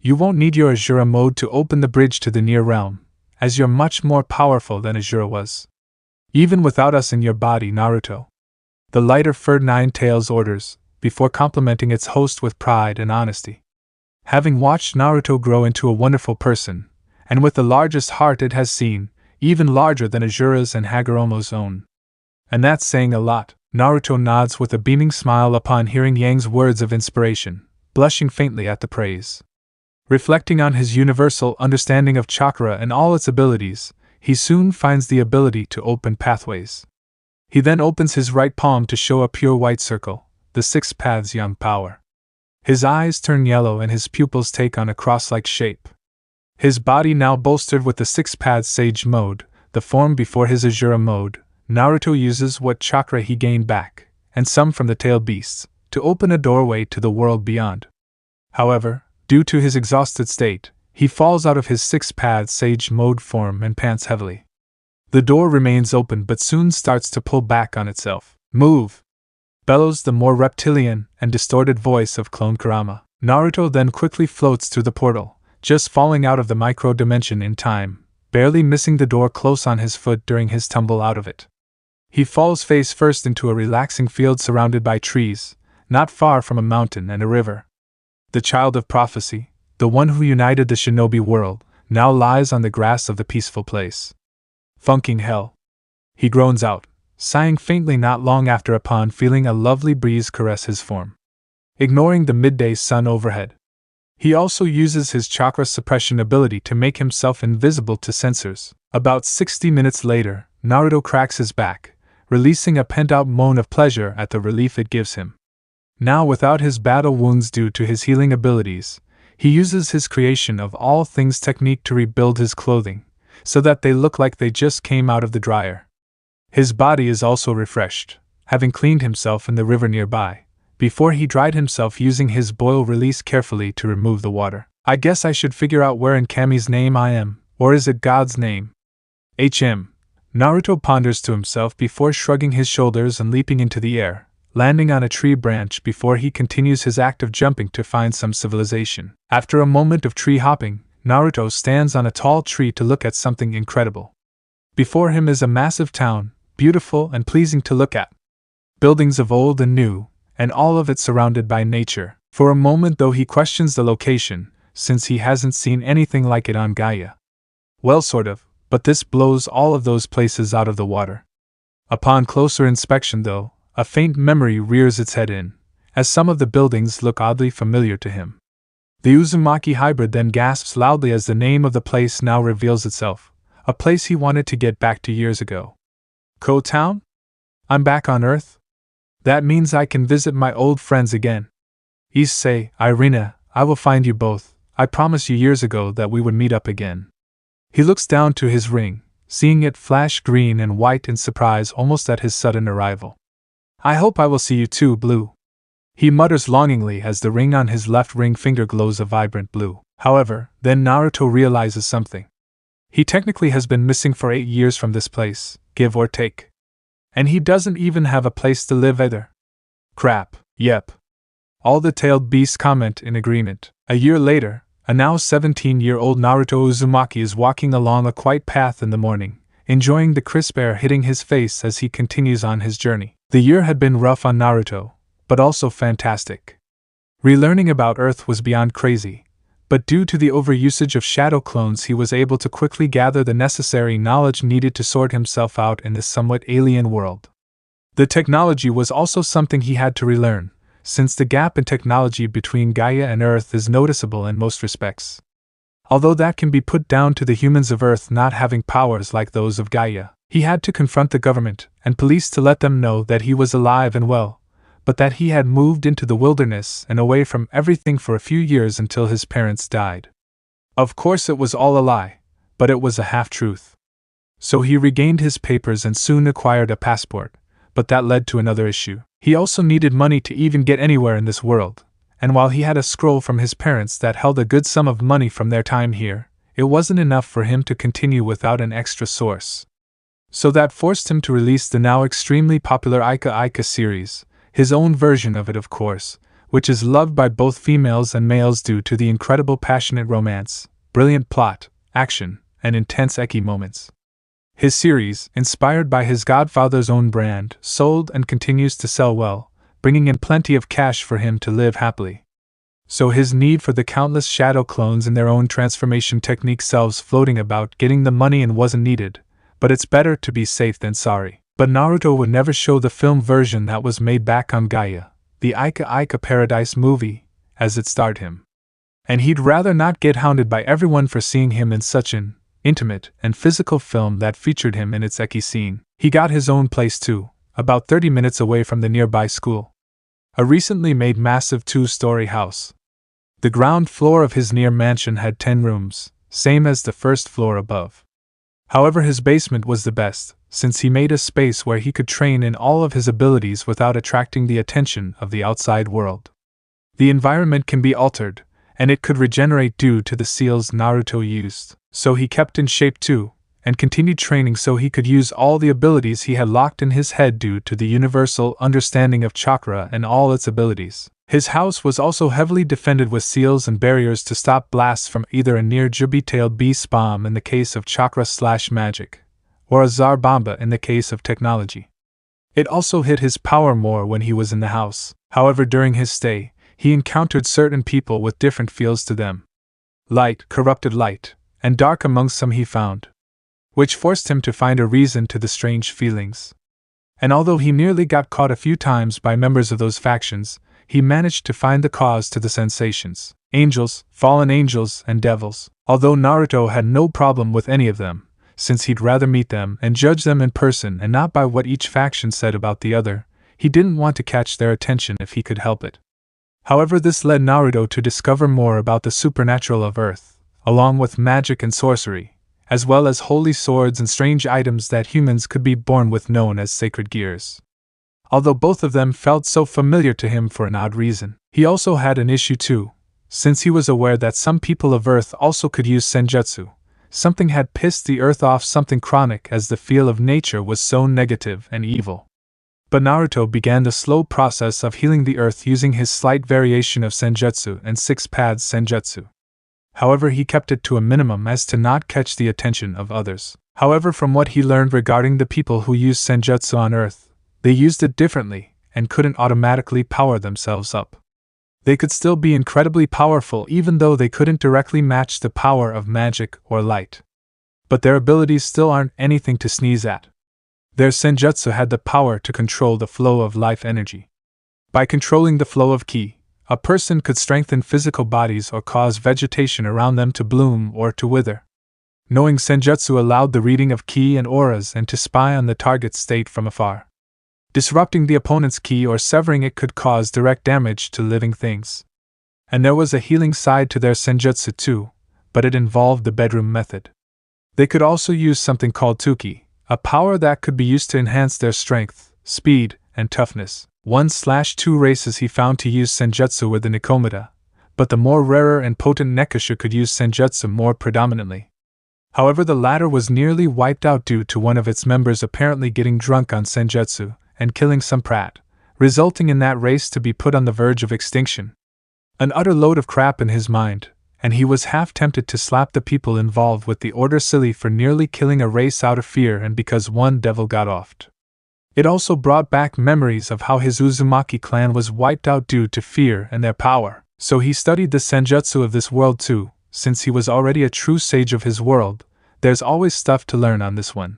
You won't need your Asura mode to open the bridge to the near realm, as you're much more powerful than Asura was. Even without us in your body, Naruto. The lighter furred Nine Tails orders, before complimenting its host with pride and honesty. Having watched Naruto grow into a wonderful person, and with the largest heart it has seen, even larger than Azura's and Hagoromo's own. And that's saying a lot. Naruto nods with a beaming smile upon hearing Yang's words of inspiration, blushing faintly at the praise. Reflecting on his universal understanding of chakra and all its abilities, he soon finds the ability to open pathways. He then opens his right palm to show a pure white circle, the 6 paths young power. His eyes turn yellow and his pupils take on a cross-like shape. His body now bolstered with the 6 paths Sage mode, the form before his Azura mode, Naruto uses what chakra he gained back, and some from the tailed beasts, to open a doorway to the world beyond. However, due to his exhausted state, he falls out of his 6 paths Sage mode form and pants heavily. The door remains open but soon starts to pull back on itself. "Move!" bellows the more reptilian and distorted voice of Clone Kurama. Naruto then quickly floats through the portal, just falling out of the micro-dimension in time, barely missing the door close on his foot during his tumble out of it. He falls face first into a relaxing field surrounded by trees, not far from a mountain and a river. The child of prophecy, the one who united the Shinobi World, now lies on the grass of the peaceful place. "Funking hell!" he groans out, sighing faintly not long after upon feeling a lovely breeze caress his form. Ignoring the midday sun overhead, he also uses his chakra suppression ability to make himself invisible to sensors. About 60 minutes later, Naruto cracks his back, releasing a pent-out moan of pleasure at the relief it gives him. Now without his battle wounds due to his healing abilities, he uses his creation of all things technique to rebuild his clothing, so that they look like they just came out of the dryer. His body is also refreshed, having cleaned himself in the river nearby, before he dried himself using his boil release carefully to remove the water. "I guess I should figure out where in Kami's name I am, or is it God's name?" Naruto ponders to himself before shrugging his shoulders and leaping into the air, landing on a tree branch before he continues his act of jumping to find some civilization. After a moment of tree hopping, Naruto stands on a tall tree to look at something incredible. Before him is a massive town, beautiful and pleasing to look at. Buildings of old and new, and all of it surrounded by nature. For a moment though he questions the location, since he hasn't seen anything like it on Gaia. Well, sort of, but this blows all of those places out of the water. Upon closer inspection though, a faint memory rears its head in, as some of the buildings look oddly familiar to him. The Uzumaki hybrid then gasps loudly as the name of the place now reveals itself, a place he wanted to get back to years ago. Ko Town? I'm back on Earth? That means I can visit my old friends again. Issei, Irina, I will find you both. I promised you years ago that we would meet up again. He looks down to his ring, seeing it flash green and white in surprise almost at his sudden arrival. I hope I will see you too, Blue. He mutters longingly as the ring on his left ring finger glows a vibrant blue. However, then Naruto realizes something. He technically has been missing for 8 years from this place, give or take. And he doesn't even have a place to live either. Crap, yep. All the tailed beasts comment in agreement. A year later, a now 17-year-old Naruto Uzumaki is walking along a quiet path in the morning, enjoying the crisp air hitting his face as he continues on his journey. The year had been rough on Naruto, but also fantastic. Relearning about Earth was beyond crazy, but due to the overusage of shadow clones he was able to quickly gather the necessary knowledge needed to sort himself out in this somewhat alien world. The technology was also something he had to relearn, since the gap in technology between Gaia and Earth is noticeable in most respects. Although that can be put down to the humans of Earth not having powers like those of Gaia, he had to confront the government and police to let them know that he was alive and well, but that he had moved into the wilderness and away from everything for a few years until his parents died. Of course it was all a lie, but it was a half-truth. So he regained his papers and soon acquired a passport, but that led to another issue. He also needed money to even get anywhere in this world, and while he had a scroll from his parents that held a good sum of money from their time here, it wasn't enough for him to continue without an extra source. So that forced him to release the now extremely popular Ika Ika series, his own version of it of course, which is loved by both females and males due to the incredible passionate romance, brilliant plot, action, and intense eki moments. His series, inspired by his godfather's own brand, sold and continues to sell well, bringing in plenty of cash for him to live happily. So his need for the countless shadow clones and their own transformation technique selves floating about getting the money and wasn't needed, but it's better to be safe than sorry. But Naruto would never show the film version that was made back on Gaia, the Ika Ika Paradise movie, as it starred him. And he'd rather not get hounded by everyone for seeing him in such an intimate and physical film that featured him in its Eki scene. He got his own place too, about 30 minutes away from the nearby school. A recently made massive 2-story house. The ground floor of his near mansion had 10 rooms, same as the first floor above. However, his basement was the best, since he made a space where he could train in all of his abilities without attracting the attention of the outside world. The environment can be altered, and it could regenerate due to the seals Naruto used, so he kept in shape too, and continued training so he could use all the abilities he had locked in his head due to the universal understanding of chakra and all its abilities. His house was also heavily defended with seals and barriers to stop blasts from either a near-jubi-tailed beast bomb in the case of chakra/magic, or a Tsar Bomba in the case of technology. It also hit his power more when he was in the house. However, during his stay, he encountered certain people with different feels to them. Light, corrupted light, and dark amongst some he found, which forced him to find a reason to the strange feelings. And although he nearly got caught a few times by members of those factions, he managed to find the cause to the sensations. Angels, fallen angels, and devils. Although Naruto had no problem with any of them, since he'd rather meet them and judge them in person and not by what each faction said about the other, he didn't want to catch their attention if he could help it. However, this led Naruto to discover more about the supernatural of Earth, along with magic and sorcery, as well as holy swords and strange items that humans could be born with known as sacred gears. Although both of them felt so familiar to him for an odd reason, he also had an issue too, since he was aware that some people of Earth also could use senjutsu. Something had pissed the Earth off, something chronic, as the feel of nature was so negative and evil. But Naruto began the slow process of healing the Earth using his slight variation of senjutsu and 6 paths senjutsu. However, he kept it to a minimum as to not catch the attention of others. However, from what he learned regarding the people who used senjutsu on Earth, they used it differently and couldn't automatically power themselves up. They could still be incredibly powerful even though they couldn't directly match the power of magic or light. But their abilities still aren't anything to sneeze at. Their senjutsu had the power to control the flow of life energy. By controlling the flow of ki, a person could strengthen physical bodies or cause vegetation around them to bloom or to wither. Knowing senjutsu allowed the reading of ki and auras and to spy on the target's state from afar. Disrupting the opponent's ki or severing it could cause direct damage to living things. And there was a healing side to their senjutsu too, but it involved the bedroom method. They could also use something called Tuki, a power that could be used to enhance their strength, speed, and toughness. 1/2 races he found to use senjutsu were the Nikomata, but the more rarer and potent Nekashu could use senjutsu more predominantly. However, the latter was nearly wiped out due to one of its members apparently getting drunk on senjutsu and killing some prat, resulting in that race to be put on the verge of extinction. An utter load of crap in his mind, and he was half tempted to slap the people involved with the order silly for nearly killing a race out of fear and because one devil got offed. It also brought back memories of how his Uzumaki clan was wiped out due to fear and their power, so he studied the senjutsu of this world too. Since he was already a true sage of his world, there's always stuff to learn on this one.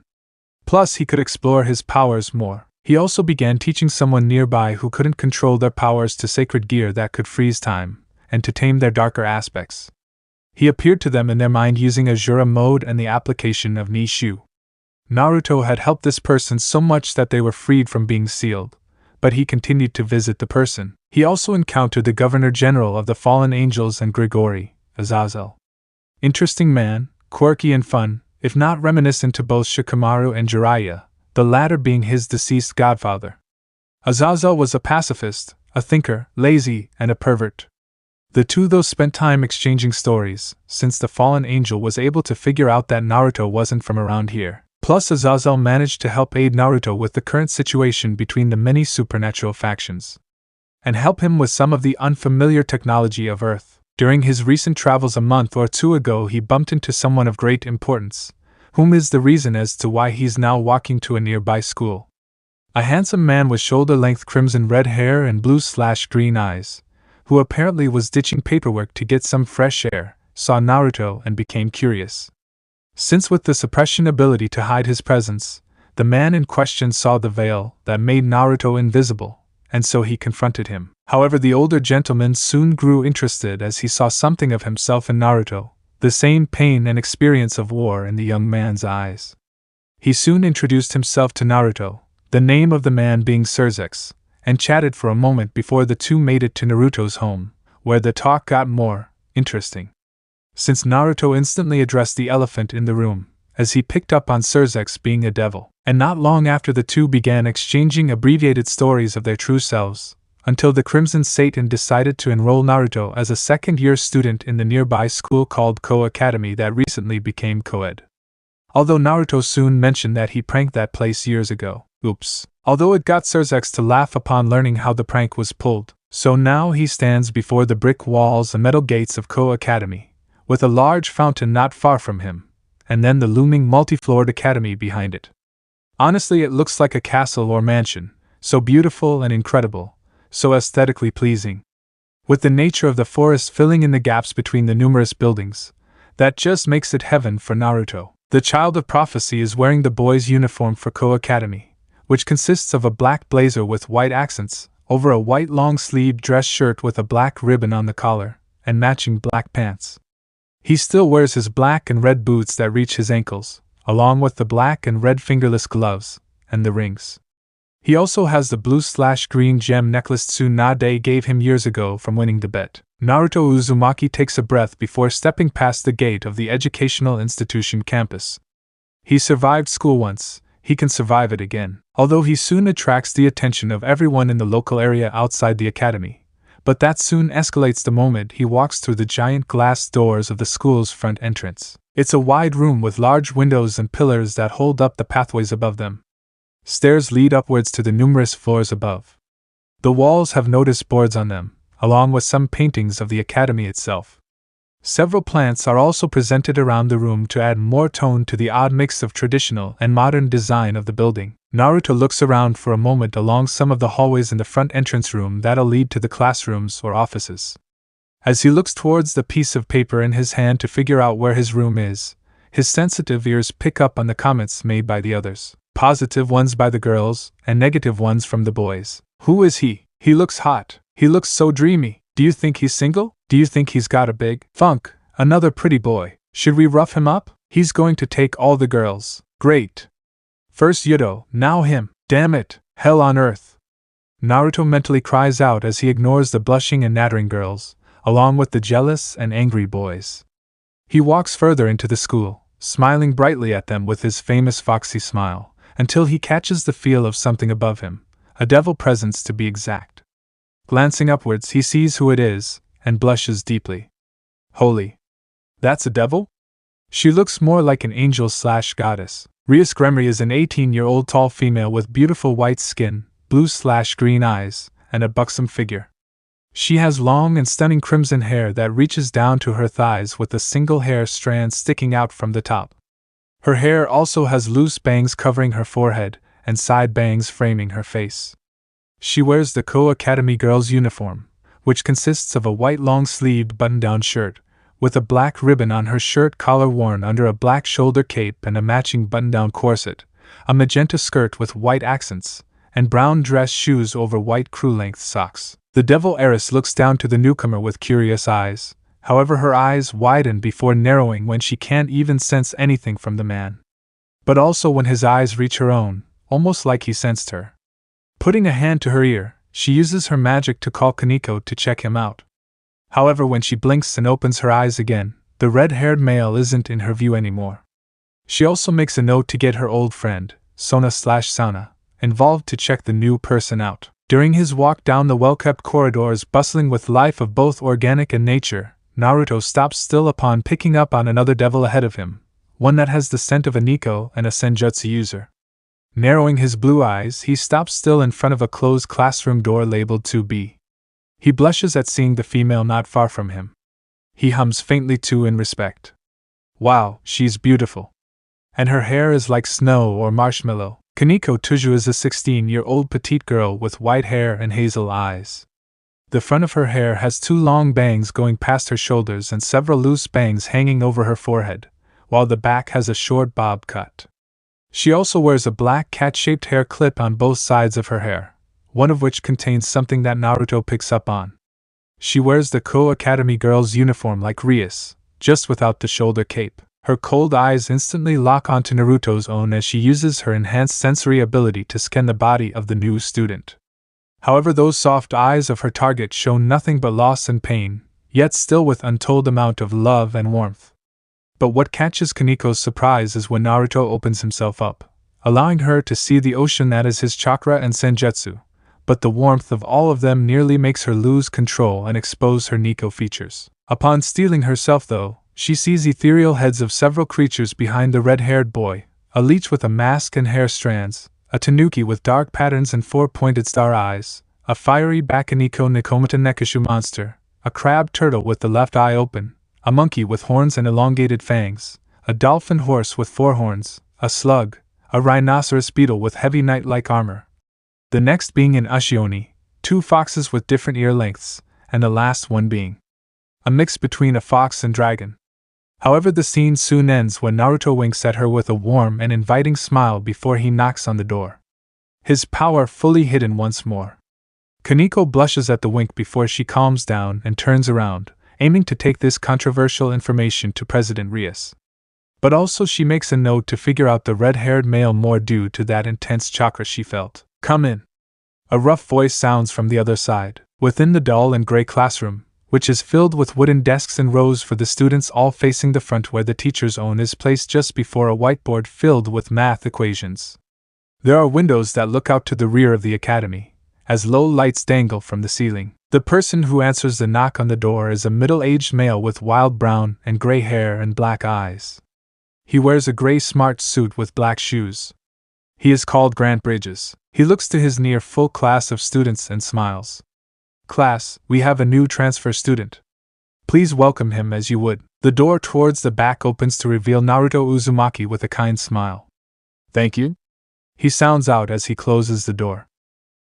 Plus, he could explore his powers more. He also began teaching someone nearby who couldn't control their powers to sacred gear that could freeze time, and to tame their darker aspects. He appeared to them in their mind using Azura mode and the application of Nishu. Naruto had helped this person so much that they were freed from being sealed, but he continued to visit the person. He also encountered the Governor General of the Fallen Angels and Grigori, Azazel. Interesting man, quirky and fun, if not reminiscent to both Shikamaru and Jiraiya, the latter being his deceased godfather. Azazel was a pacifist, a thinker, lazy, and a pervert. The two though spent time exchanging stories, since the fallen angel was able to figure out that Naruto wasn't from around here. Plus, Azazel managed to help aid Naruto with the current situation between the many supernatural factions, and help him with some of the unfamiliar technology of Earth. During his recent travels a month or two ago, he bumped into someone of great importance, whom is the reason as to why he's now walking to a nearby school. A handsome man with shoulder-length crimson-red hair and blue/green eyes, who apparently was ditching paperwork to get some fresh air, saw Naruto and became curious. Since with the suppression ability to hide his presence, the man in question saw the veil that made Naruto invisible, and so he confronted him. However, the older gentleman soon grew interested as he saw something of himself in Naruto, the same pain and experience of war in the young man's eyes. He soon introduced himself to Naruto, the name of the man being Sasuke, and chatted for a moment before the two made it to Naruto's home, where the talk got more interesting. Since Naruto instantly addressed the elephant in the room, as he picked up on Sasuke being a devil, and not long after the two began exchanging abbreviated stories of their true selves, until the Crimson Satan decided to enroll Naruto as a second-year student in the nearby school called Ko Academy that recently became co-ed. Although Naruto soon mentioned that he pranked that place years ago. Oops. Although it got Sasuke to laugh upon learning how the prank was pulled, so now he stands before the brick walls and metal gates of Ko Academy, with a large fountain not far from him, and then the looming multi-floored academy behind it. Honestly, it looks like a castle or mansion, so beautiful and incredible, so aesthetically pleasing. With the nature of the forest filling in the gaps between the numerous buildings, that just makes it heaven for Naruto. The Child of Prophecy is wearing the boys' uniform for Ko Academy, which consists of a black blazer with white accents, over a white long-sleeved dress shirt with a black ribbon on the collar, and matching black pants. He still wears his black and red boots that reach his ankles, along with the black and red fingerless gloves, and the rings. He also has the blue/green gem necklace Tsunade gave him years ago from winning the bet. Naruto Uzumaki takes a breath before stepping past the gate of the educational institution campus. He survived school once, he can survive it again, although he soon attracts the attention of everyone in the local area outside the academy. But that soon escalates the moment he walks through the giant glass doors of the school's front entrance. It's a wide room with large windows and pillars that hold up the pathways above them. Stairs lead upwards to the numerous floors above. The walls have notice boards on them, along with some paintings of the academy itself. Several plants are also presented around the room to add more tone to the odd mix of traditional and modern design of the building. Naruto looks around for a moment along some of the hallways in the front entrance room that'll lead to the classrooms or offices. As he looks towards the piece of paper in his hand to figure out where his room is, his sensitive ears pick up on the comments made by the others. Positive ones by the girls, and negative ones from the boys. Who is he? He looks hot. He looks so dreamy. Do you think he's single? Do you think he's got a big funk? Another pretty boy. Should we rough him up? He's going to take all the girls. Great. First Yudo, now him. Damn it. Hell on earth. Naruto mentally cries out as he ignores the blushing and nattering girls, along with the jealous and angry boys. He walks further into the school, smiling brightly at them with his famous foxy smile, until he catches the feel of something above him, a devil presence to be exact. Glancing upwards, he sees who it is, and blushes deeply. Holy! That's a devil? She looks more like an angel/goddess. Rias Gremory is an 18-year-old tall female with beautiful white skin, blue/green eyes, and a buxom figure. She has long and stunning crimson hair that reaches down to her thighs with a single hair strand sticking out from the top. Her hair also has loose bangs covering her forehead, and side bangs framing her face. She wears the Ko Academy girls' uniform, which consists of a white long-sleeved button-down shirt, with a black ribbon on her shirt collar worn under a black shoulder cape and a matching button-down corset, a magenta skirt with white accents, and brown dress shoes over white crew-length socks. The devil heiress looks down to the newcomer with curious eyes. However, her eyes widen before narrowing when she can't even sense anything from the man. But also when his eyes reach her own, almost like he sensed her. Putting a hand to her ear, she uses her magic to call Koneko to check him out. However, when she blinks and opens her eyes again, the red-haired male isn't in her view anymore. She also makes a note to get her old friend, Sona/Sauna, involved to check the new person out. During his walk down the well-kept corridors bustling with life of both organic and nature, Naruto stops still upon picking up on another devil ahead of him, one that has the scent of a Nico and a Senjutsu user. Narrowing his blue eyes, he stops still in front of a closed classroom door labeled 2B. He blushes at seeing the female not far from him. He hums faintly too in respect. Wow, she's beautiful. And her hair is like snow or marshmallow. Koneko Tuju is a 16-year-old petite girl with white hair and hazel eyes. The front of her hair has 2 long bangs going past her shoulders and several loose bangs hanging over her forehead, while the back has a short bob cut. She also wears a black cat-shaped hair clip on both sides of her hair, one of which contains something that Naruto picks up on. She wears the Ko Academy girl's uniform like Rias, just without the shoulder cape. Her cold eyes instantly lock onto Naruto's own as she uses her enhanced sensory ability to scan the body of the new student. However, those soft eyes of her target show nothing but loss and pain, yet still with untold amount of love and warmth. But what catches Kaneko's surprise is when Naruto opens himself up, allowing her to see the ocean that is his chakra and senjutsu, but the warmth of all of them nearly makes her lose control and expose her Nico features. Upon steeling herself though, she sees ethereal heads of several creatures behind the red-haired boy, a leech with a mask and hair strands, a tanuki with dark patterns and 4-pointed star eyes, a fiery Bakaniko Nikomata Nekashu monster, a crab turtle with the left eye open, a monkey with horns and elongated fangs, a dolphin horse with 4 horns, a slug, a rhinoceros beetle with heavy knight-like armor. The next being an Ushioni, 2 foxes with different ear lengths, and the last one being a mix between a fox and dragon. However, the scene soon ends when Naruto winks at her with a warm and inviting smile before he knocks on the door. His power fully hidden once more. Koneko blushes at the wink before she calms down and turns around, aiming to take this controversial information to President Rias. But also she makes a note to figure out the red-haired male more due to that intense chakra she felt. "Come in." A rough voice sounds from the other side. Within the dull and gray classroom, which is filled with wooden desks in rows for the students all facing the front where the teacher's own is placed just before a whiteboard filled with math equations. There are windows that look out to the rear of the academy, as low lights dangle from the ceiling. The person who answers the knock on the door is a middle-aged male with wild brown and gray hair and black eyes. He wears a gray smart suit with black shoes. He is called Grant Bridges. He looks to his near-full class of students and smiles. "Class, we have a new transfer student. Please welcome him as you would." The door towards the back opens to reveal Naruto Uzumaki with a kind smile. "Thank you," he sounds out as he closes the door.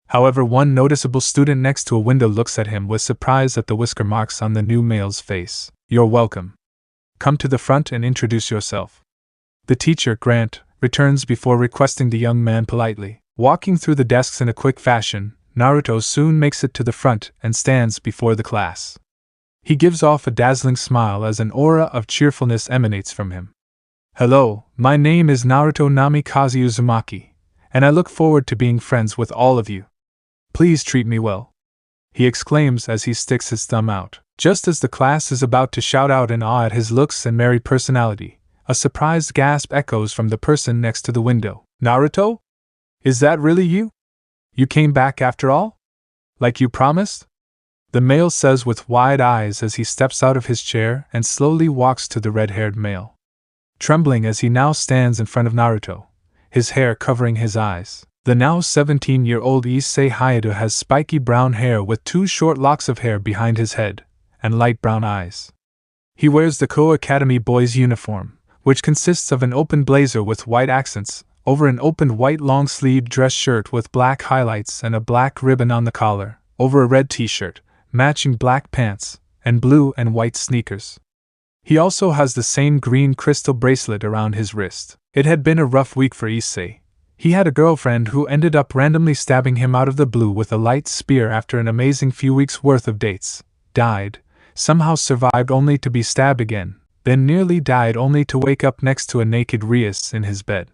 However, one noticeable student next to a window looks at him with surprise at the whisker marks on the new male's face. "You're welcome. Come to the front and introduce yourself." The teacher, Grant, returns before requesting the young man politely. Walking through the desks in a quick fashion, Naruto soon makes it to the front and stands before the class. He gives off a dazzling smile as an aura of cheerfulness emanates from him. "Hello, my name is Naruto Namikaze Uzumaki, and I look forward to being friends with all of you. Please treat me well," he exclaims as he sticks his thumb out. Just as the class is about to shout out in awe at his looks and merry personality, a surprised gasp echoes from the person next to the window. "Naruto? Is that really you? You came back after all? Like you promised?" The male says with wide eyes as he steps out of his chair and slowly walks to the red-haired male. Trembling as he now stands in front of Naruto, his hair covering his eyes. The now 17-year-old Issei Hayato has spiky brown hair with 2 short locks of hair behind his head, and light brown eyes. He wears the Ko Academy boys' uniform, which consists of an open blazer with white accents, over an open white long-sleeved dress shirt with black highlights and a black ribbon on the collar, over a red t-shirt, matching black pants, and blue and white sneakers. He also has the same green crystal bracelet around his wrist. It had been a rough week for Issei. He had a girlfriend who ended up randomly stabbing him out of the blue with a light spear after an amazing few weeks' worth of dates, died, somehow survived only to be stabbed again, then nearly died only to wake up next to a naked Rias in his bed.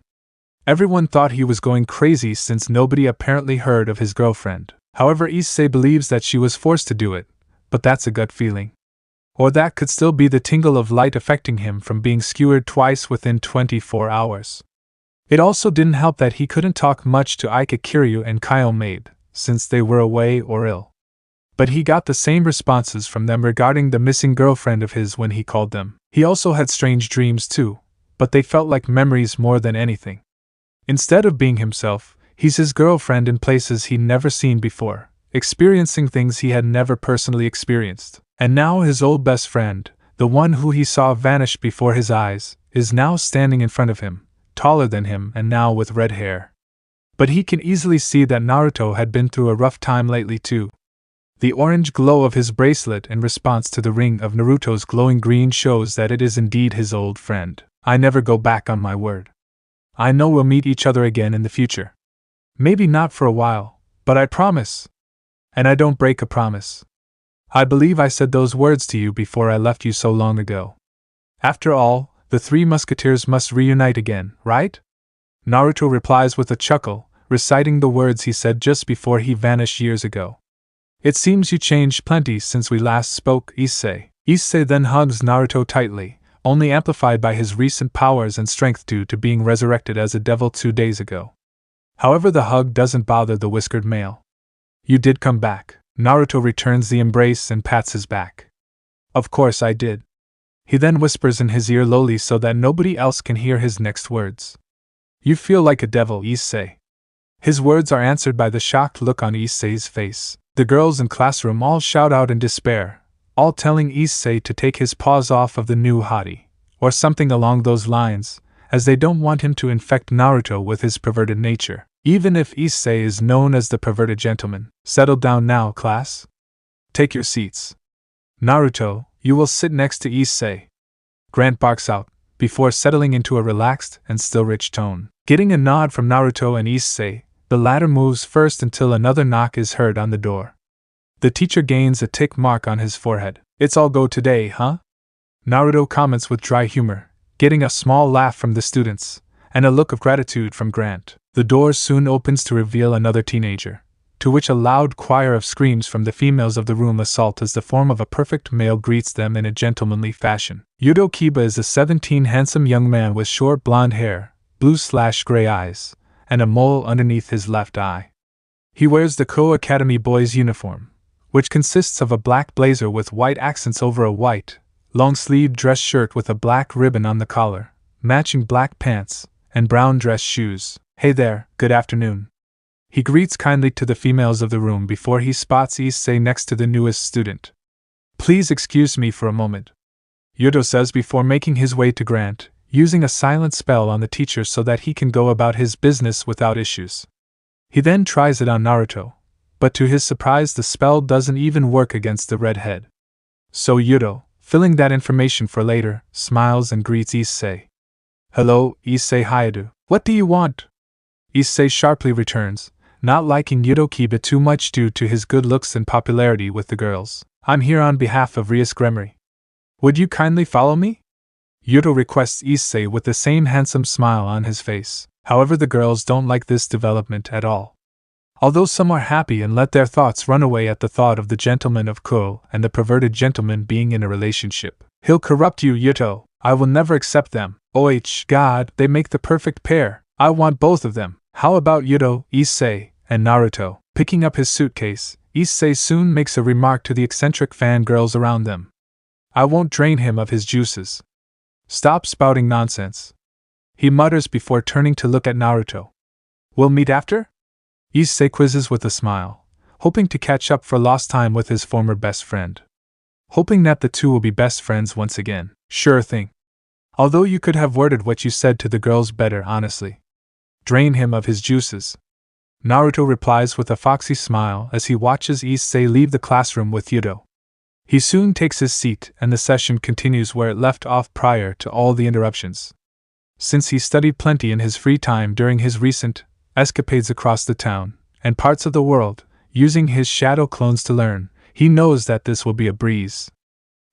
Everyone thought he was going crazy since nobody apparently heard of his girlfriend. However, Issei believes that she was forced to do it, but that's a gut feeling. Or that could still be the tingle of light affecting him from being skewered twice within 24 hours. It also didn't help that he couldn't talk much to Ika Kiryu and Kaio Maid, since they were away or ill. But he got the same responses from them regarding the missing girlfriend of his when he called them. He also had strange dreams too, but they felt like memories more than anything. Instead of being himself, he's his girlfriend in places he'd never seen before, experiencing things he had never personally experienced. And now his old best friend, the one who he saw vanish before his eyes, is now standing in front of him, taller than him and now with red hair. But he can easily see that Naruto had been through a rough time lately too. The orange glow of his bracelet in response to the ring of Naruto's glowing green shows that it is indeed his old friend. I never go back on my word. I know we'll meet each other again in the future. Maybe not for a while, but I promise. And I don't break a promise. I believe I said those words to you before I left you so long ago. After all, the three musketeers must reunite again, right? Naruto replies with a chuckle, reciting the words he said just before he vanished years ago. It seems you changed plenty since we last spoke, Issei. Issei then hugs Naruto tightly, only amplified by his recent powers and strength due to being resurrected as a devil 2 days ago. However, the hug doesn't bother the whiskered male. You did come back. Naruto returns the embrace and pats his back. Of course I did. He then whispers in his ear lowly so that nobody else can hear his next words. You feel like a devil, Issei. His words are answered by the shocked look on Issei's face. The girls in classroom all shout out in despair, all telling Issei to take his paws off of the new hottie, or something along those lines, as they don't want him to infect Naruto with his perverted nature, even if Issei is known as the perverted gentleman. Settle down now, class. Take your seats. Naruto, you will sit next to Issei. Grant barks out, before settling into a relaxed and still rich tone. Getting a nod from Naruto and Issei, the latter moves first until another knock is heard on the door. The teacher gains a tick mark on his forehead. It's all go today, huh? Naruto comments with dry humor, getting a small laugh from the students, and a look of gratitude from Grant. The door soon opens to reveal another teenager, to which a loud choir of screams from the females of the room assault as the form of a perfect male greets them in a gentlemanly fashion. Yudo Kiba is a 17 handsome young man with short blonde hair, blue/gray eyes, and a mole underneath his left eye. He wears the Ko Academy boys' uniform, which consists of a black blazer with white accents over a white, long-sleeved dress shirt with a black ribbon on the collar, matching black pants, and brown dress shoes. Hey there, good afternoon. He greets kindly to the females of the room before he spots Issei next to the newest student. Please excuse me for a moment, Yudo says before making his way to Grant, using a silent spell on the teacher so that he can go about his business without issues. He then tries it on Naruto, but to his surprise the spell doesn't even work against the redhead. So Yudo, filling that information for later, smiles and greets Issei. Hello, Issei Hayadu. What do you want? Issei sharply returns, not liking Yudo Kiba too much due to his good looks and popularity with the girls. I'm here on behalf of Rias Gremory. Would you kindly follow me? Yudo requests Issei with the same handsome smile on his face. However, the girls don't like this development at all. Although some are happy and let their thoughts run away at the thought of the gentleman of Ko and the perverted gentleman being in a relationship. He'll corrupt you, Yuto. I will never accept them. Oh God, they make the perfect pair. I want both of them. How about Yudo, Issei, and Naruto? Picking up his suitcase, Issei soon makes a remark to the eccentric fangirls around them. I won't drain him of his juices. Stop spouting nonsense, he mutters before turning to look at Naruto. We'll meet after? Issei quizzes with a smile, hoping to catch up for lost time with his former best friend. Hoping that the two will be best friends once again. Sure thing. Although you could have worded what you said to the girls better, honestly. Drain him of his juices. Naruto replies with a foxy smile as he watches Issei leave the classroom with Yudo. He soon takes his seat and the session continues where it left off prior to all the interruptions. Since he studied plenty in his free time during his recent escapades across the town and parts of the world, using his shadow clones to learn, he knows that this will be a breeze.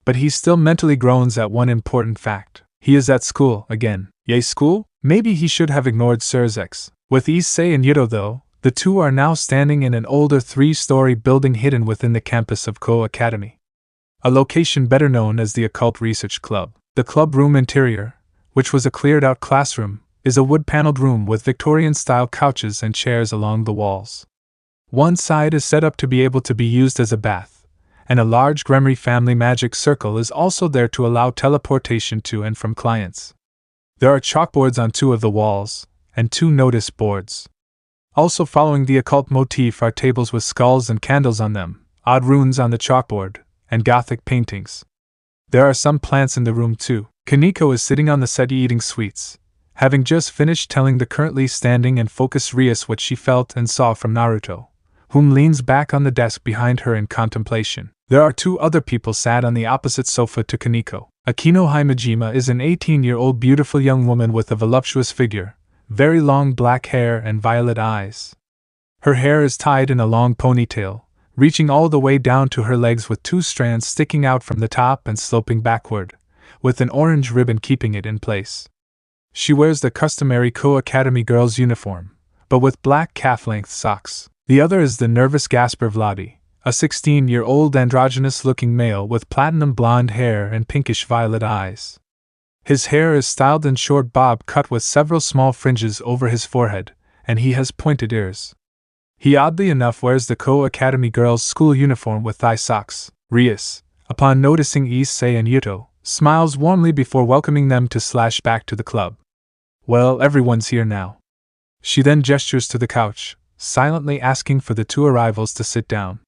But he still mentally groans at one important fact. He is at school again. Yay, school? Maybe he should have ignored Surzex. With Issei and Yudo though, the two are now standing in an older 3-story building hidden within the campus of Ko Academy. A location better known as the Occult Research Club. The club room interior, which was a cleared-out classroom, is a wood-paneled room with Victorian-style couches and chairs along the walls. One side is set up to be able to be used as a bath, and a large Gremory family magic circle is also there to allow teleportation to and from clients. There are chalkboards on 2 of the walls, and 2 notice boards. Also following the occult motif are tables with skulls and candles on them, odd runes on the chalkboard, and Gothic paintings. There are some plants in the room too. Koneko is sitting on the settee eating sweets, having just finished telling the currently standing and focused Rias what she felt and saw from Naruto, whom leans back on the desk behind her in contemplation. There are two other people sat on the opposite sofa to Koneko. Akino Himejima is an 18-year-old beautiful young woman with a voluptuous figure, very long black hair and violet eyes. Her hair is tied in a long ponytail, reaching all the way down to her legs with two strands sticking out from the top and sloping backward, with an orange ribbon keeping it in place. She wears the customary Co-Academy girl's uniform, but with black calf-length socks. The other is the nervous Gasper Vladi, a 16-year-old androgynous-looking male with platinum blonde hair and pinkish-violet eyes. His hair is styled in short bob cut with several small fringes over his forehead, and he has pointed ears. He oddly enough wears the Co-Academy girls' school uniform with thigh socks. Rias, upon noticing Issei and Yuto, smiles warmly before welcoming them to / back to the club. Well, everyone's here now. She then gestures to the couch, silently asking for the two arrivals to sit down.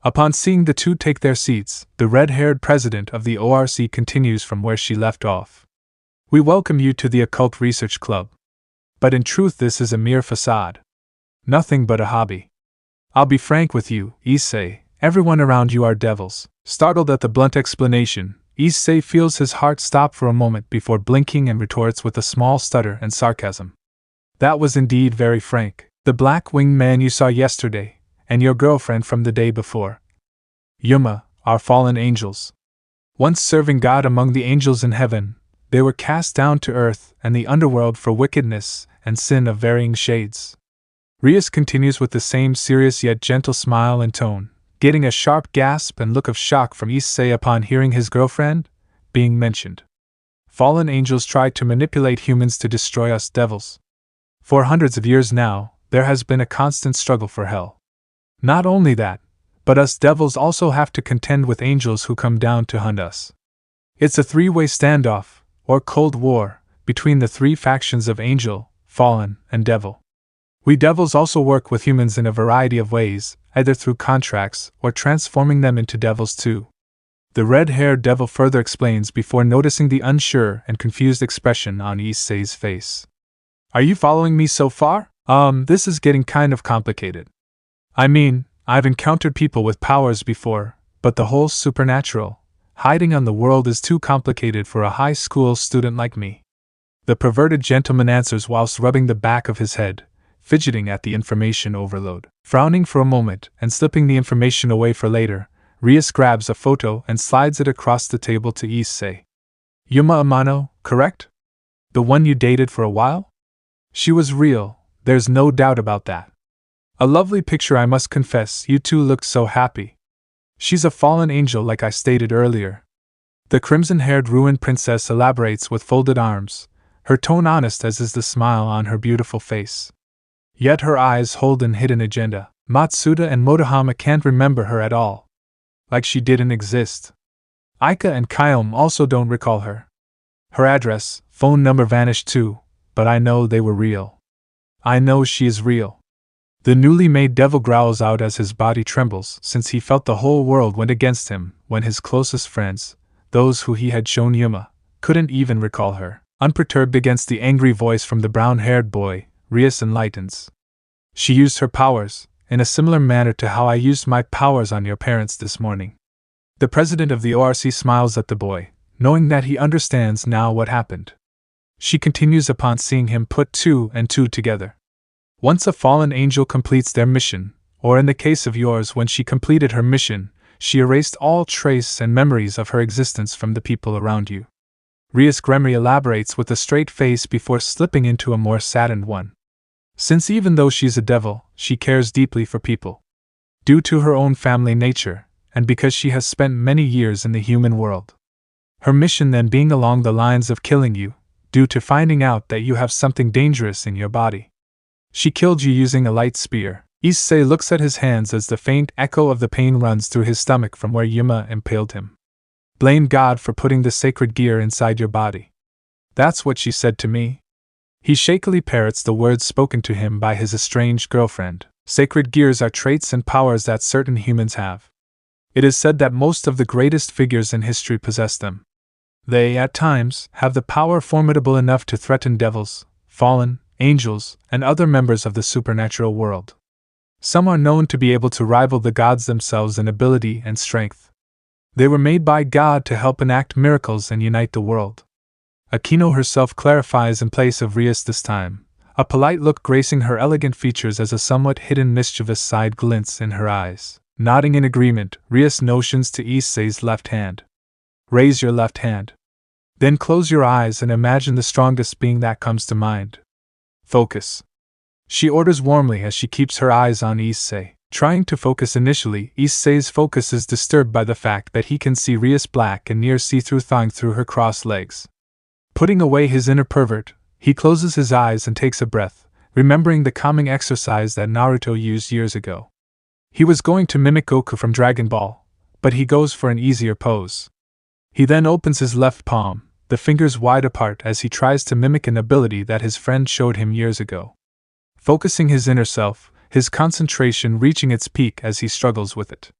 Upon seeing the two take their seats, the red-haired president of the ORC continues from where she left off. We welcome you to the Occult Research Club. But in truth this is a mere facade. Nothing but a hobby. I'll be frank with you, Issei, everyone around you are devils. Startled at the blunt explanation, Issei feels his heart stop for a moment before blinking and retorts with a small stutter and sarcasm. That was indeed very frank. The black-winged man you saw yesterday, and your girlfriend from the day before. Yuma, are fallen angels. Once serving God among the angels in heaven, they were cast down to earth and the underworld for wickedness and sin of varying shades. Rias continues with the same serious yet gentle smile and tone, getting a sharp gasp and look of shock from Issei upon hearing his girlfriend being mentioned. Fallen angels tried to manipulate humans to destroy us devils. For hundreds of years now, there has been a constant struggle for hell. Not only that, but us devils also have to contend with angels who come down to hunt us. It's a three-way standoff, or Cold War, between the three factions of angel, fallen, and devil. We devils also work with humans in a variety of ways, either through contracts or transforming them into devils too. The red-haired devil further explains before noticing the unsure and confused expression on Issei's face. Are you following me so far? This is getting kind of complicated. I mean, I've encountered people with powers before, but the whole supernatural, hiding on the world is too complicated for a high school student like me. The perverted gentleman answers whilst rubbing the back of his head, fidgeting at the information overload. Frowning for a moment and slipping the information away for later, Rias grabs a photo and slides it across the table to Issei. Yuma Amano, correct? The one you dated for a while? She was real, there's no doubt about that. A lovely picture, I must confess, you two looked so happy. She's a fallen angel like I stated earlier. The crimson-haired ruined princess elaborates with folded arms, her tone honest as is the smile on her beautiful face. Yet her eyes hold an hidden agenda. Matsuda and Motohama can't remember her at all. Like she didn't exist. Aika and Kyome also don't recall her. Her address, phone number vanished too, but I know they were real. I know she is real. The newly made devil growls out as his body trembles, since he felt the whole world went against him when his closest friends, those who he had shown Yuma, couldn't even recall her. Unperturbed against the angry voice from the brown-haired boy, Rias enlightens. She used her powers, in a similar manner to how I used my powers on your parents this morning. The president of the ORC smiles at the boy, knowing that he understands now what happened. She continues upon seeing him put two and two together. Once a fallen angel completes their mission, or in the case of yours when she completed her mission, she erased all trace and memories of her existence from the people around you. Rias Gremory elaborates with a straight face before slipping into a more saddened one. Since even though she's a devil, she cares deeply for people. Due to her own family nature, and because she has spent many years in the human world. Her mission then being along the lines of killing you, due to finding out that you have something dangerous in your body. She killed you using a light spear. Issei looks at his hands as the faint echo of the pain runs through his stomach from where Yuma impaled him. Blame God for putting the sacred gear inside your body. That's what she said to me. He shakily parrots the words spoken to him by his estranged girlfriend. Sacred gears are traits and powers that certain humans have. It is said that most of the greatest figures in history possess them. They, at times, have the power formidable enough to threaten devils, fallen, angels, and other members of the supernatural world. Some are known to be able to rival the gods themselves in ability and strength. They were made by God to help enact miracles and unite the world. Akino herself clarifies in place of Rias this time, a polite look gracing her elegant features as a somewhat hidden mischievous side glints in her eyes. Nodding in agreement, Rias motions to Issei's left hand. Raise your left hand. Then close your eyes and imagine the strongest being that comes to mind. Focus. She orders warmly as she keeps her eyes on Issei. Trying to focus initially, Issei's focus is disturbed by the fact that he can see Rias' black and near see-through thong through her crossed legs. Putting away his inner pervert, he closes his eyes and takes a breath, remembering the calming exercise that Naruto used years ago. He was going to mimic Goku from Dragon Ball, but he goes for an easier pose. He then opens his left palm, the fingers wide apart as he tries to mimic an ability that his friend showed him years ago. Focusing his inner self, his concentration reaching its peak as he struggles with it.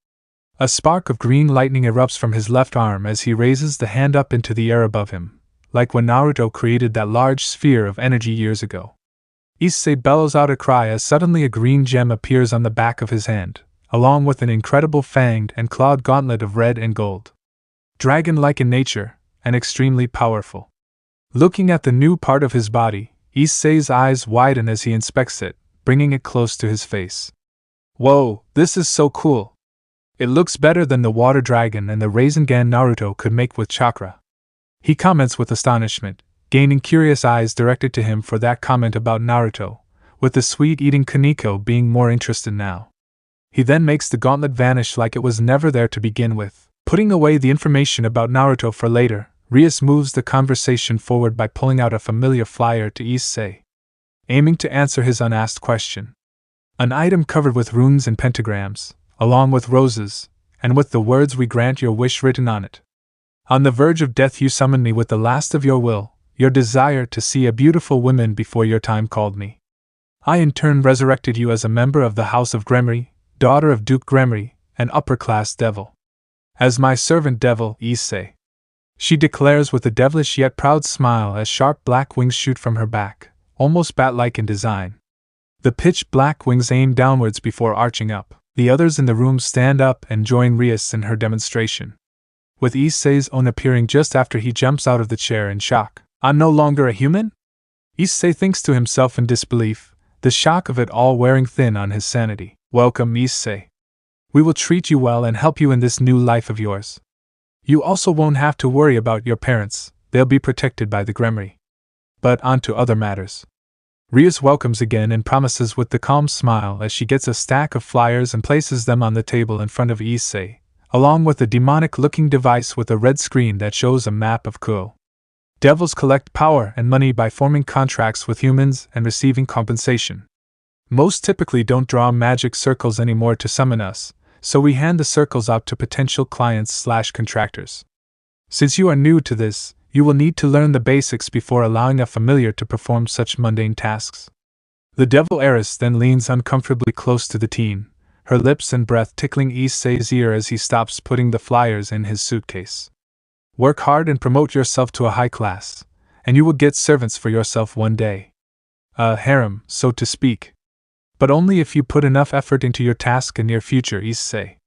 A spark of green lightning erupts from his left arm as he raises the hand up into the air above him, like when Naruto created that large sphere of energy years ago. Issei bellows out a cry as suddenly a green gem appears on the back of his hand, along with an incredible fanged and clawed gauntlet of red and gold. Dragon-like in nature, and extremely powerful. Looking at the new part of his body, Issei's eyes widen as he inspects it, bringing it close to his face. Whoa, this is so cool! It looks better than the water dragon and the Rasengan Naruto could make with chakra. He comments with astonishment, gaining curious eyes directed to him for that comment about Naruto, with the sweet-eating Koneko being more interested now. He then makes the gauntlet vanish like it was never there to begin with. Putting away the information about Naruto for later, Rias moves the conversation forward by pulling out a familiar flyer to Issei, aiming to answer his unasked question. An item covered with runes and pentagrams, along with roses, and with the words "We grant your wish" written on it. On the verge of death you summoned me with the last of your will, your desire to see a beautiful woman before your time called me. I in turn resurrected you as a member of the House of Gremory, daughter of Duke Gremory, an upper-class devil. As my servant devil, Issei. She declares with a devilish yet proud smile as sharp black wings shoot from her back, almost bat-like in design. The pitch-black wings aim downwards before arching up. The others in the room stand up and join Rias in her demonstration, with Issei's own appearing just after he jumps out of the chair in shock. I'm no longer a human? Issei thinks to himself in disbelief, the shock of it all wearing thin on his sanity. Welcome, Issei. We will treat you well and help you in this new life of yours. You also won't have to worry about your parents, they'll be protected by the Gremory. But on to other matters. Rias welcomes again and promises with the calm smile as she gets a stack of flyers and places them on the table in front of Issei, along with a demonic-looking device with a red screen that shows a map of Kuo. Devils collect power and money by forming contracts with humans and receiving compensation. Most typically don't draw magic circles anymore to summon us, so we hand the circles out to potential clients/contractors. Since you are new to this, you will need to learn the basics before allowing a familiar to perform such mundane tasks. The devil heiress then leans uncomfortably close to the teen, her lips and breath tickling Issei's ear as he stops putting the flyers in his suitcase. Work hard and promote yourself to a high class, and you will get servants for yourself one day. A harem, so to speak. But only if you put enough effort into your task in near future, Issei.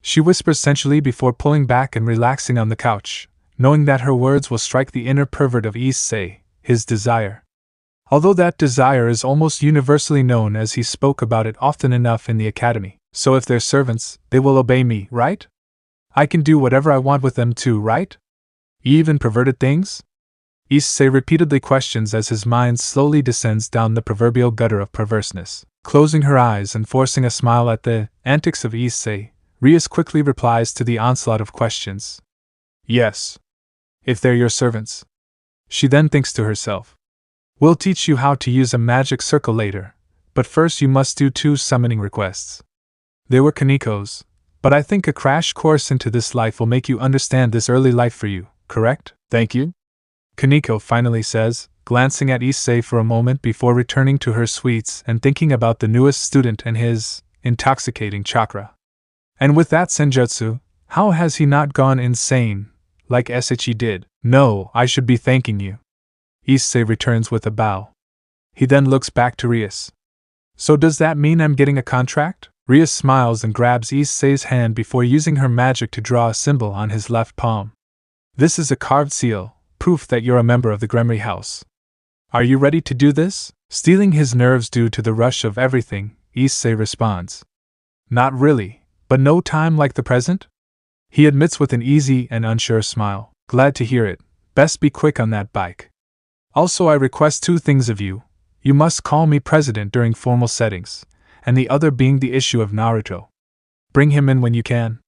She whispers sensually before pulling back and relaxing on the couch, knowing that her words will strike the inner pervert of Issei, his desire. Although that desire is almost universally known as he spoke about it often enough in the academy. So if they're servants, they will obey me, right? I can do whatever I want with them too, right? Even perverted things? Issei repeatedly questions as his mind slowly descends down the proverbial gutter of perverseness. Closing her eyes and forcing a smile at the antics of Issei, Rias quickly replies to the onslaught of questions. Yes. If they're your servants. She then thinks to herself. We'll teach you how to use a magic circle later, but first you must do 2 summoning requests. They were Kaneko's, but I think a crash course into this life will make you understand this early life for you, correct? Thank you. Koneko finally says, glancing at Issei for a moment before returning to her sweets and thinking about the newest student and his intoxicating chakra. And with that senjutsu, how has he not gone insane, like Itachi did. No, I should be thanking you. Issei returns with a bow. He then looks back to Rias. So does that mean I'm getting a contract? Rias smiles and grabs Issei's hand before using her magic to draw a symbol on his left palm. This is a carved seal, proof that you're a member of the Gremory House. Are you ready to do this? Stealing his nerves due to the rush of everything, Issei responds. Not really, but no time like the present? He admits with an easy and unsure smile. Glad to hear it. Best be quick on that bike. Also, I request two things of you. You must call me president during formal settings, and the other being the issue of Naruto. Bring him in when you can.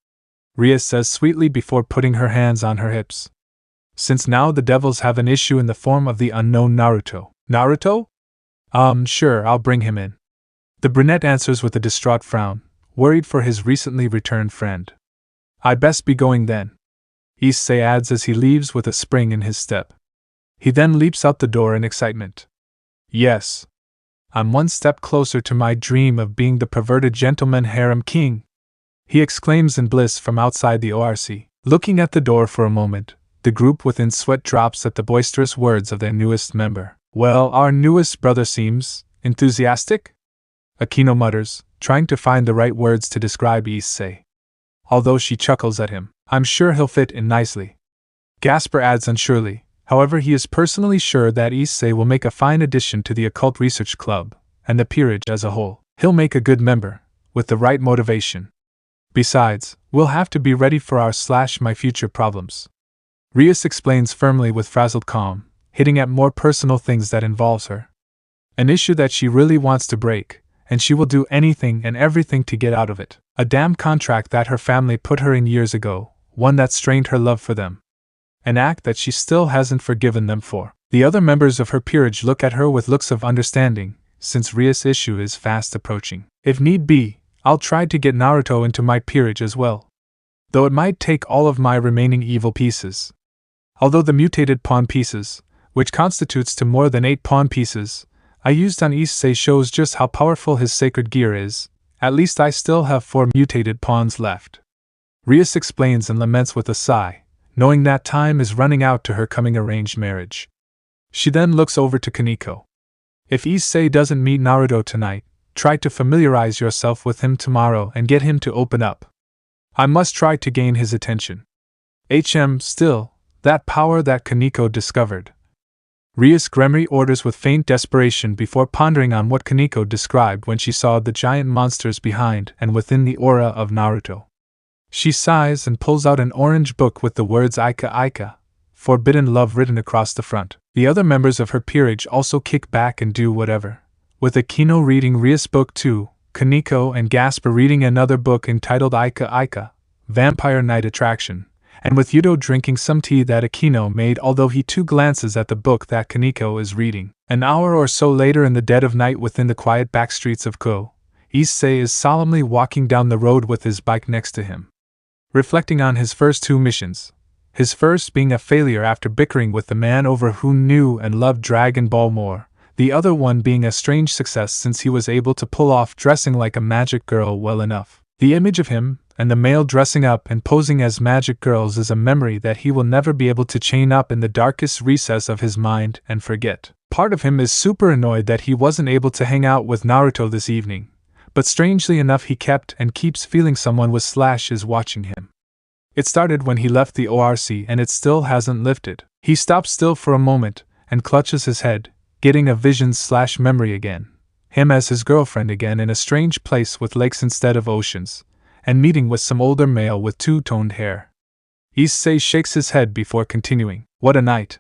Rias says sweetly before putting her hands on her hips. Since now the devils have an issue in the form of the unknown Naruto. Naruto? Sure, I'll bring him in. The brunette answers with a distraught frown, worried for his recently returned friend. I best be going then, Issei adds as he leaves with a spring in his step. He then leaps out the door in excitement. Yes. I'm one step closer to my dream of being the perverted gentleman harem king, he exclaims in bliss from outside the ORC. Looking at the door for a moment, the group within sweat drops at the boisterous words of their newest member. Well, our newest brother seems enthusiastic? Akino mutters, trying to find the right words to describe Issei. Although she chuckles at him, I'm sure he'll fit in nicely. Gasper adds unsurely, however he is personally sure that Issei will make a fine addition to the Occult Research Club, and the peerage as a whole. He'll make a good member, with the right motivation. Besides, we'll have to be ready for our /my future problems. Rias explains firmly with frazzled calm, hitting at more personal things that involves her. An issue that she really wants to break, and she will do anything and everything to get out of it. A damn contract that her family put her in years ago, one that strained her love for them. An act that she still hasn't forgiven them for. The other members of her peerage look at her with looks of understanding, since Rias' issue is fast approaching. If need be, I'll try to get Naruto into my peerage as well. Though it might take all of my remaining evil pieces. Although the mutated pawn pieces, which constitutes to more than 8 pawn pieces, I used on Issei shows just how powerful his sacred gear is, at least I still have 4 mutated pawns left. Rias explains and laments with a sigh, knowing that time is running out to her coming arranged marriage. She then looks over to Koneko. If Issei doesn't meet Naruto tonight, try to familiarize yourself with him tomorrow and get him to open up. I must try to gain his attention. Still, that power that Koneko discovered. Rias Gremory orders with faint desperation before pondering on what Koneko described when she saw the giant monsters behind and within the aura of Naruto. She sighs and pulls out an orange book with the words Ika Ika, forbidden love written across the front. The other members of her peerage also kick back and do whatever. With Akino reading Rias' book too, Koneko and Gasper reading another book entitled Ika Ika, Vampire Night Attraction, and with Yudo drinking some tea that Akino made, although he too glances at the book that Koneko is reading. An hour or so later, in the dead of night within the quiet back streets of Ko, Issei is solemnly walking down the road with his bike next to him. Reflecting on his first 2 missions, his first being a failure after bickering with the man over who knew and loved Dragon Ball more, the other one being a strange success since he was able to pull off dressing like a magic girl well enough. The image of him and the male dressing up and posing as magic girls is a memory that he will never be able to chain up in the darkest recess of his mind and forget. Part of him is super annoyed that he wasn't able to hang out with Naruto this evening, but strangely enough he kept and keeps feeling someone with is watching him. It started when he left the ORC and it still hasn't lifted. He stops still for a moment and clutches his head, getting a vision/memory again. Him as his girlfriend again in a strange place with lakes instead of oceans, and meeting with some older male with two-toned hair. Issei shakes his head before continuing. What a night.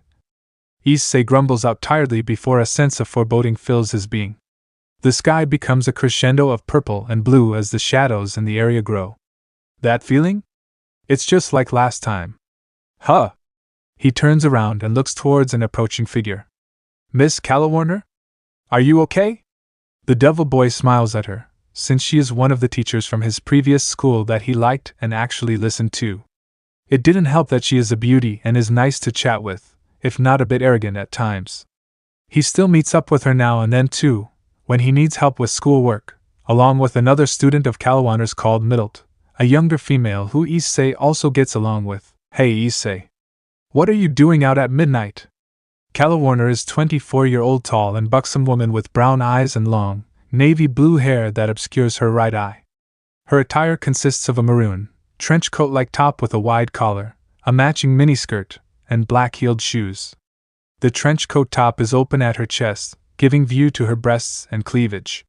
Issei grumbles out tiredly before a sense of foreboding fills his being. The sky becomes a crescendo of purple and blue as the shadows in the area grow. That feeling? It's just like last time. Huh. He turns around and looks towards an approaching figure. Miss Calawarner? Are you okay? The devil boy smiles at her, since she is one of the teachers from his previous school that he liked and actually listened to. It didn't help that she is a beauty and is nice to chat with, if not a bit arrogant at times. He still meets up with her now and then too, when he needs help with schoolwork, along with another student of Calawarner's called Middlet, a younger female who Issei also gets along with. Hey Issei. What are you doing out at midnight? Calawarner is 24-year-old tall and buxom woman with brown eyes and long, navy blue hair that obscures her right eye. Her attire consists of a maroon, trench coat-like top with a wide collar, a matching miniskirt, and black-heeled shoes. The trench coat top is open at her chest, giving view to her breasts and cleavage.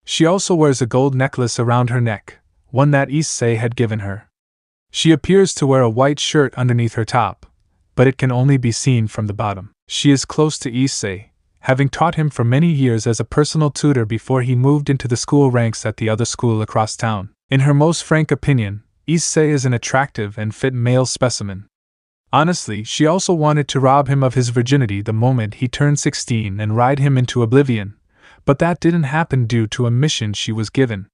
She also wears a gold necklace around her neck, one that Issei had given her. She appears to wear a white shirt underneath her top, but it can only be seen from the bottom. She is close to Issei, having taught him for many years as a personal tutor before he moved into the school ranks at the other school across town. In her most frank opinion, Issei is an attractive and fit male specimen. Honestly, she also wanted to rob him of his virginity the moment he turned 16 and ride him into oblivion, but that didn't happen due to a mission she was given.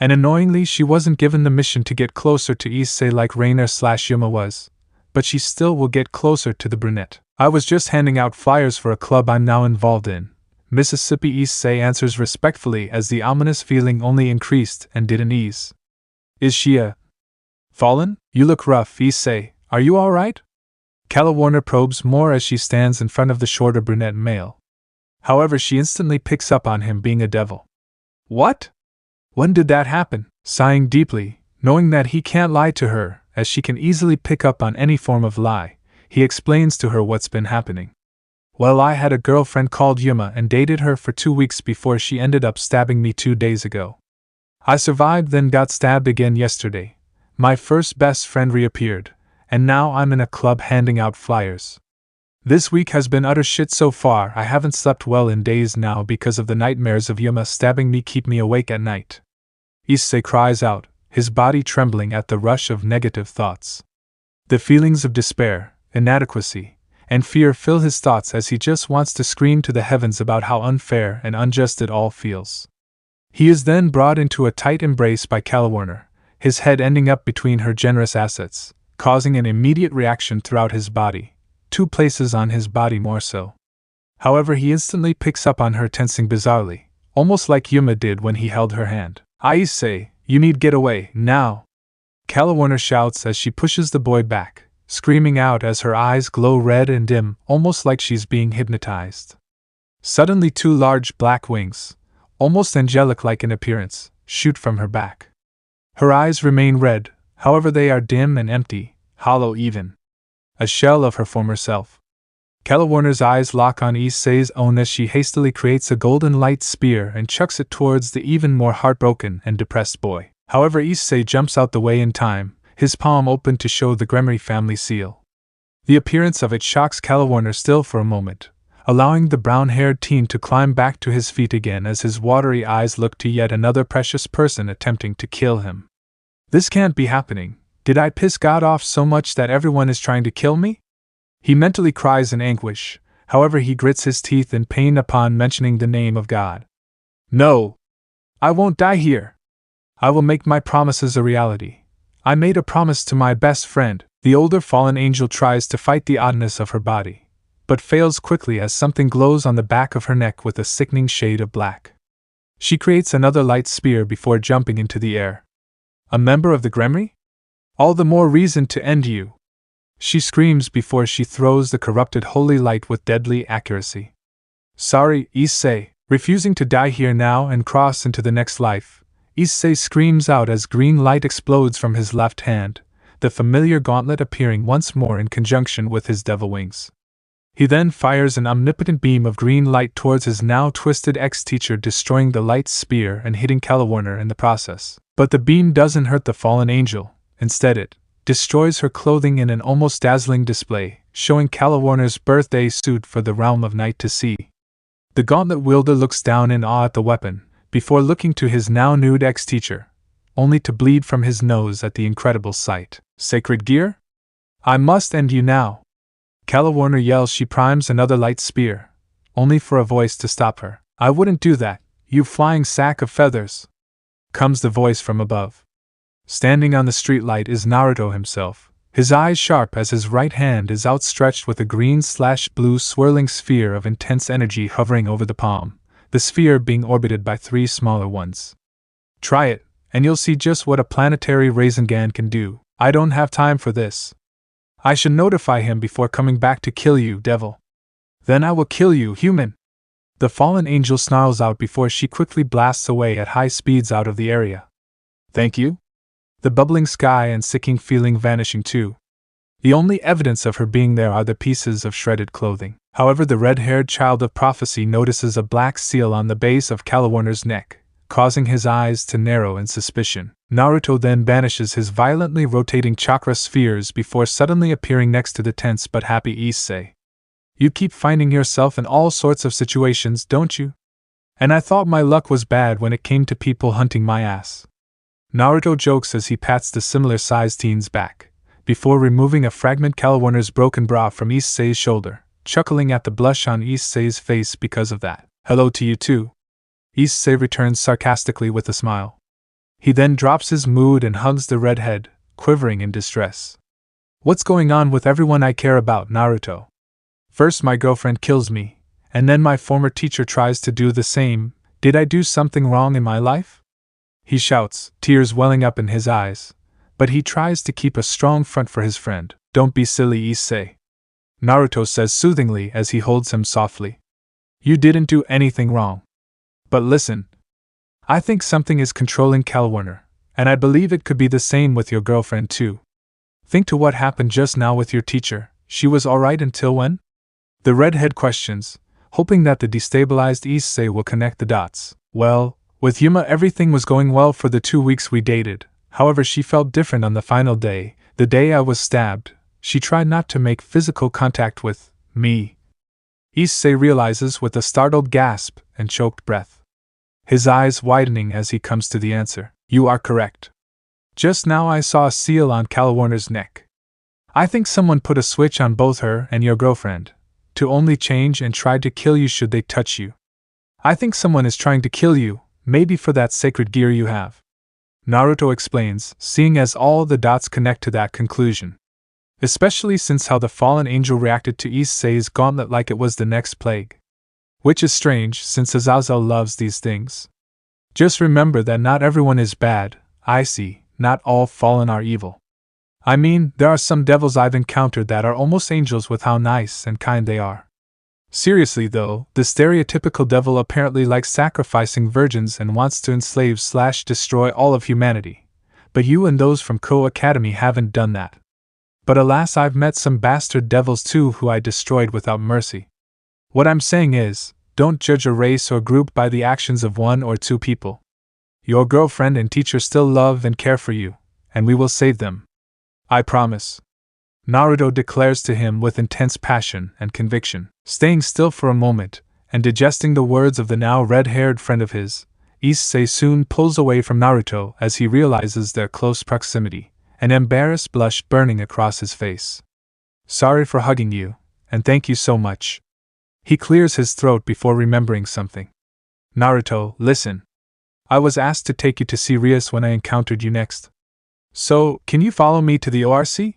And annoyingly, she wasn't given the mission to get closer to Issei like Rainer/Yuma was, but she still will get closer to the brunette. I was just handing out flyers for a club I'm now involved in, Mississippi. Issei answers respectfully as the ominous feeling only increased and didn't ease. Is she a fallen? You look rough, Issei. Are you alright? Calawarner probes more as she stands in front of the shorter brunette male. However, she instantly picks up on him being a devil. What? When did that happen? Sighing deeply, knowing that he can't lie to her, as she can easily pick up on any form of lie, he explains to her what's been happening. Well, I had a girlfriend called Yuma and dated her for 2 weeks before she ended up stabbing me 2 days ago. I survived, then got stabbed again yesterday. My first best friend reappeared, and now I'm in a club handing out flyers. This week has been utter shit so far. I haven't slept well in days now because of the nightmares of Yuma stabbing me keep me awake at night. Issei cries out, his body trembling at the rush of negative thoughts. The feelings of despair, inadequacy, and fear fill his thoughts as he just wants to scream to the heavens about how unfair and unjust it all feels. He is then brought into a tight embrace by Calawarner, his head ending up between her generous assets, causing an immediate reaction throughout his body, 2 places on his body more so. However, he instantly picks up on her tensing bizarrely, almost like Yuma did when he held her hand. Issei, you need get away, now! Calawarner shouts as she pushes the boy back, screaming out as her eyes glow red and dim, almost like she's being hypnotized. Suddenly 2 large black wings, almost angelic-like in appearance, shoot from her back. Her eyes remain red, however they are dim and empty, hollow even. A shell of her former self. Calawarner's eyes lock on Issei's own as she hastily creates a golden light spear and chucks it towards the even more heartbroken and depressed boy. However, Issei jumps out the way in time, his palm open to show the Gremory family seal. The appearance of it shocks Calawarner still for a moment, allowing the brown-haired teen to climb back to his feet again as his watery eyes look to yet another precious person attempting to kill him. This can't be happening. Did I piss God off so much that everyone is trying to kill me? He mentally cries in anguish, however he grits his teeth in pain upon mentioning the name of God. No! I won't die here! I will make my promises a reality. I made a promise to my best friend. The older fallen angel tries to fight the oddness of her body, but fails quickly as something glows on the back of her neck with a sickening shade of black. She creates another light spear before jumping into the air. A member of the Gremory? All the more reason to end you! She screams before she throws the corrupted holy light with deadly accuracy. Sorry, Issei, refusing to die here now and cross into the next life. Issei screams out as green light explodes from his left hand, the familiar gauntlet appearing once more in conjunction with his devil wings. He then fires an omnipotent beam of green light towards his now twisted ex-teacher, destroying the light spear and hitting Calawarner in the process. But the beam doesn't hurt the fallen angel. Instead, it destroys her clothing in an almost dazzling display, showing Calawarner's birthday suit for the realm of night to see. The gauntlet wielder looks down in awe at the weapon, before looking to his now nude ex-teacher, only to bleed from his nose at the incredible sight. Sacred gear? I must end you now! Calawarner yells. She primes another light spear, only for a voice to stop her. I wouldn't do that, you flying sack of feathers! Comes the voice from above. Standing on the streetlight is Naruto himself, his eyes sharp as his right hand is outstretched with a green/blue swirling sphere of intense energy hovering over the palm, the sphere being orbited by 3 smaller ones. Try it, and you'll see just what a planetary Rasengan can do. I don't have time for this. I should notify him before coming back to kill you, devil. Then I will kill you, human. The fallen angel snarls out before she quickly blasts away at high speeds out of the area. Thank you? The bubbling sky and sicking feeling vanishing too. The only evidence of her being there are the pieces of shredded clothing. However, the red-haired child of prophecy notices a black seal on the base of Calawarner's neck, causing his eyes to narrow in suspicion. Naruto then banishes his violently rotating chakra spheres before suddenly appearing next to the tense but happy Issei. You keep finding yourself in all sorts of situations, don't you? And I thought my luck was bad when it came to people hunting my ass. Naruto jokes as he pats the similar-sized teen's back, before removing a fragment Calawarner's broken bra from Issei's shoulder, chuckling at the blush on Issei's face because of that. Hello to you too. Issei returns sarcastically with a smile. He then drops his mood and hugs the redhead, quivering in distress. What's going on with everyone I care about, Naruto? First my girlfriend kills me, and then my former teacher tries to do the same. Did I do something wrong in my life? He shouts, tears welling up in his eyes, but he tries to keep a strong front for his friend. Don't be silly, Issei. Naruto says soothingly as he holds him softly. You didn't do anything wrong. But listen. I think something is controlling Calawarner, and I believe it could be the same with your girlfriend too. Think to what happened just now with your teacher. She was alright until when? The redhead questions, hoping that the destabilized Issei will connect the dots. Well, with Yuma everything was going well for the 2 weeks we dated. However, she felt different on the final day, the day I was stabbed. She tried not to make physical contact with me. Issei realizes with a startled gasp and choked breath, his eyes widening as he comes to the answer. You are correct. Just now I saw a seal on Calawarner's neck. I think someone put a switch on both her and your girlfriend, to only change and try to kill you should they touch you. I think someone is trying to kill you, maybe for that sacred gear you have. Naruto explains, seeing as all the dots connect to that conclusion. Especially since how the fallen angel reacted to Issei's gauntlet like it was the next plague. Which is strange, since Azazel loves these things. Just remember that not everyone is bad, I see, not all fallen are evil. I mean, there are some devils I've encountered that are almost angels with how nice and kind they are. Seriously though, the stereotypical devil apparently likes sacrificing virgins and wants to enslave/destroy all of humanity. But you and those from Ko Academy haven't done that. But alas, I've met some bastard devils too who I destroyed without mercy. What I'm saying is, don't judge a race or group by the actions of 1 or 2 people. Your girlfriend and teacher still love and care for you, and we will save them. I promise. Naruto declares to him with intense passion and conviction. Staying still for a moment, and digesting the words of the now red-haired friend of his, Issei soon pulls away from Naruto as he realizes their close proximity, an embarrassed blush burning across his face. Sorry for hugging you, and thank you so much. He clears his throat before remembering something. Naruto, listen. I was asked to take you to Sirius when I encountered you next. So, can you follow me to the ORC?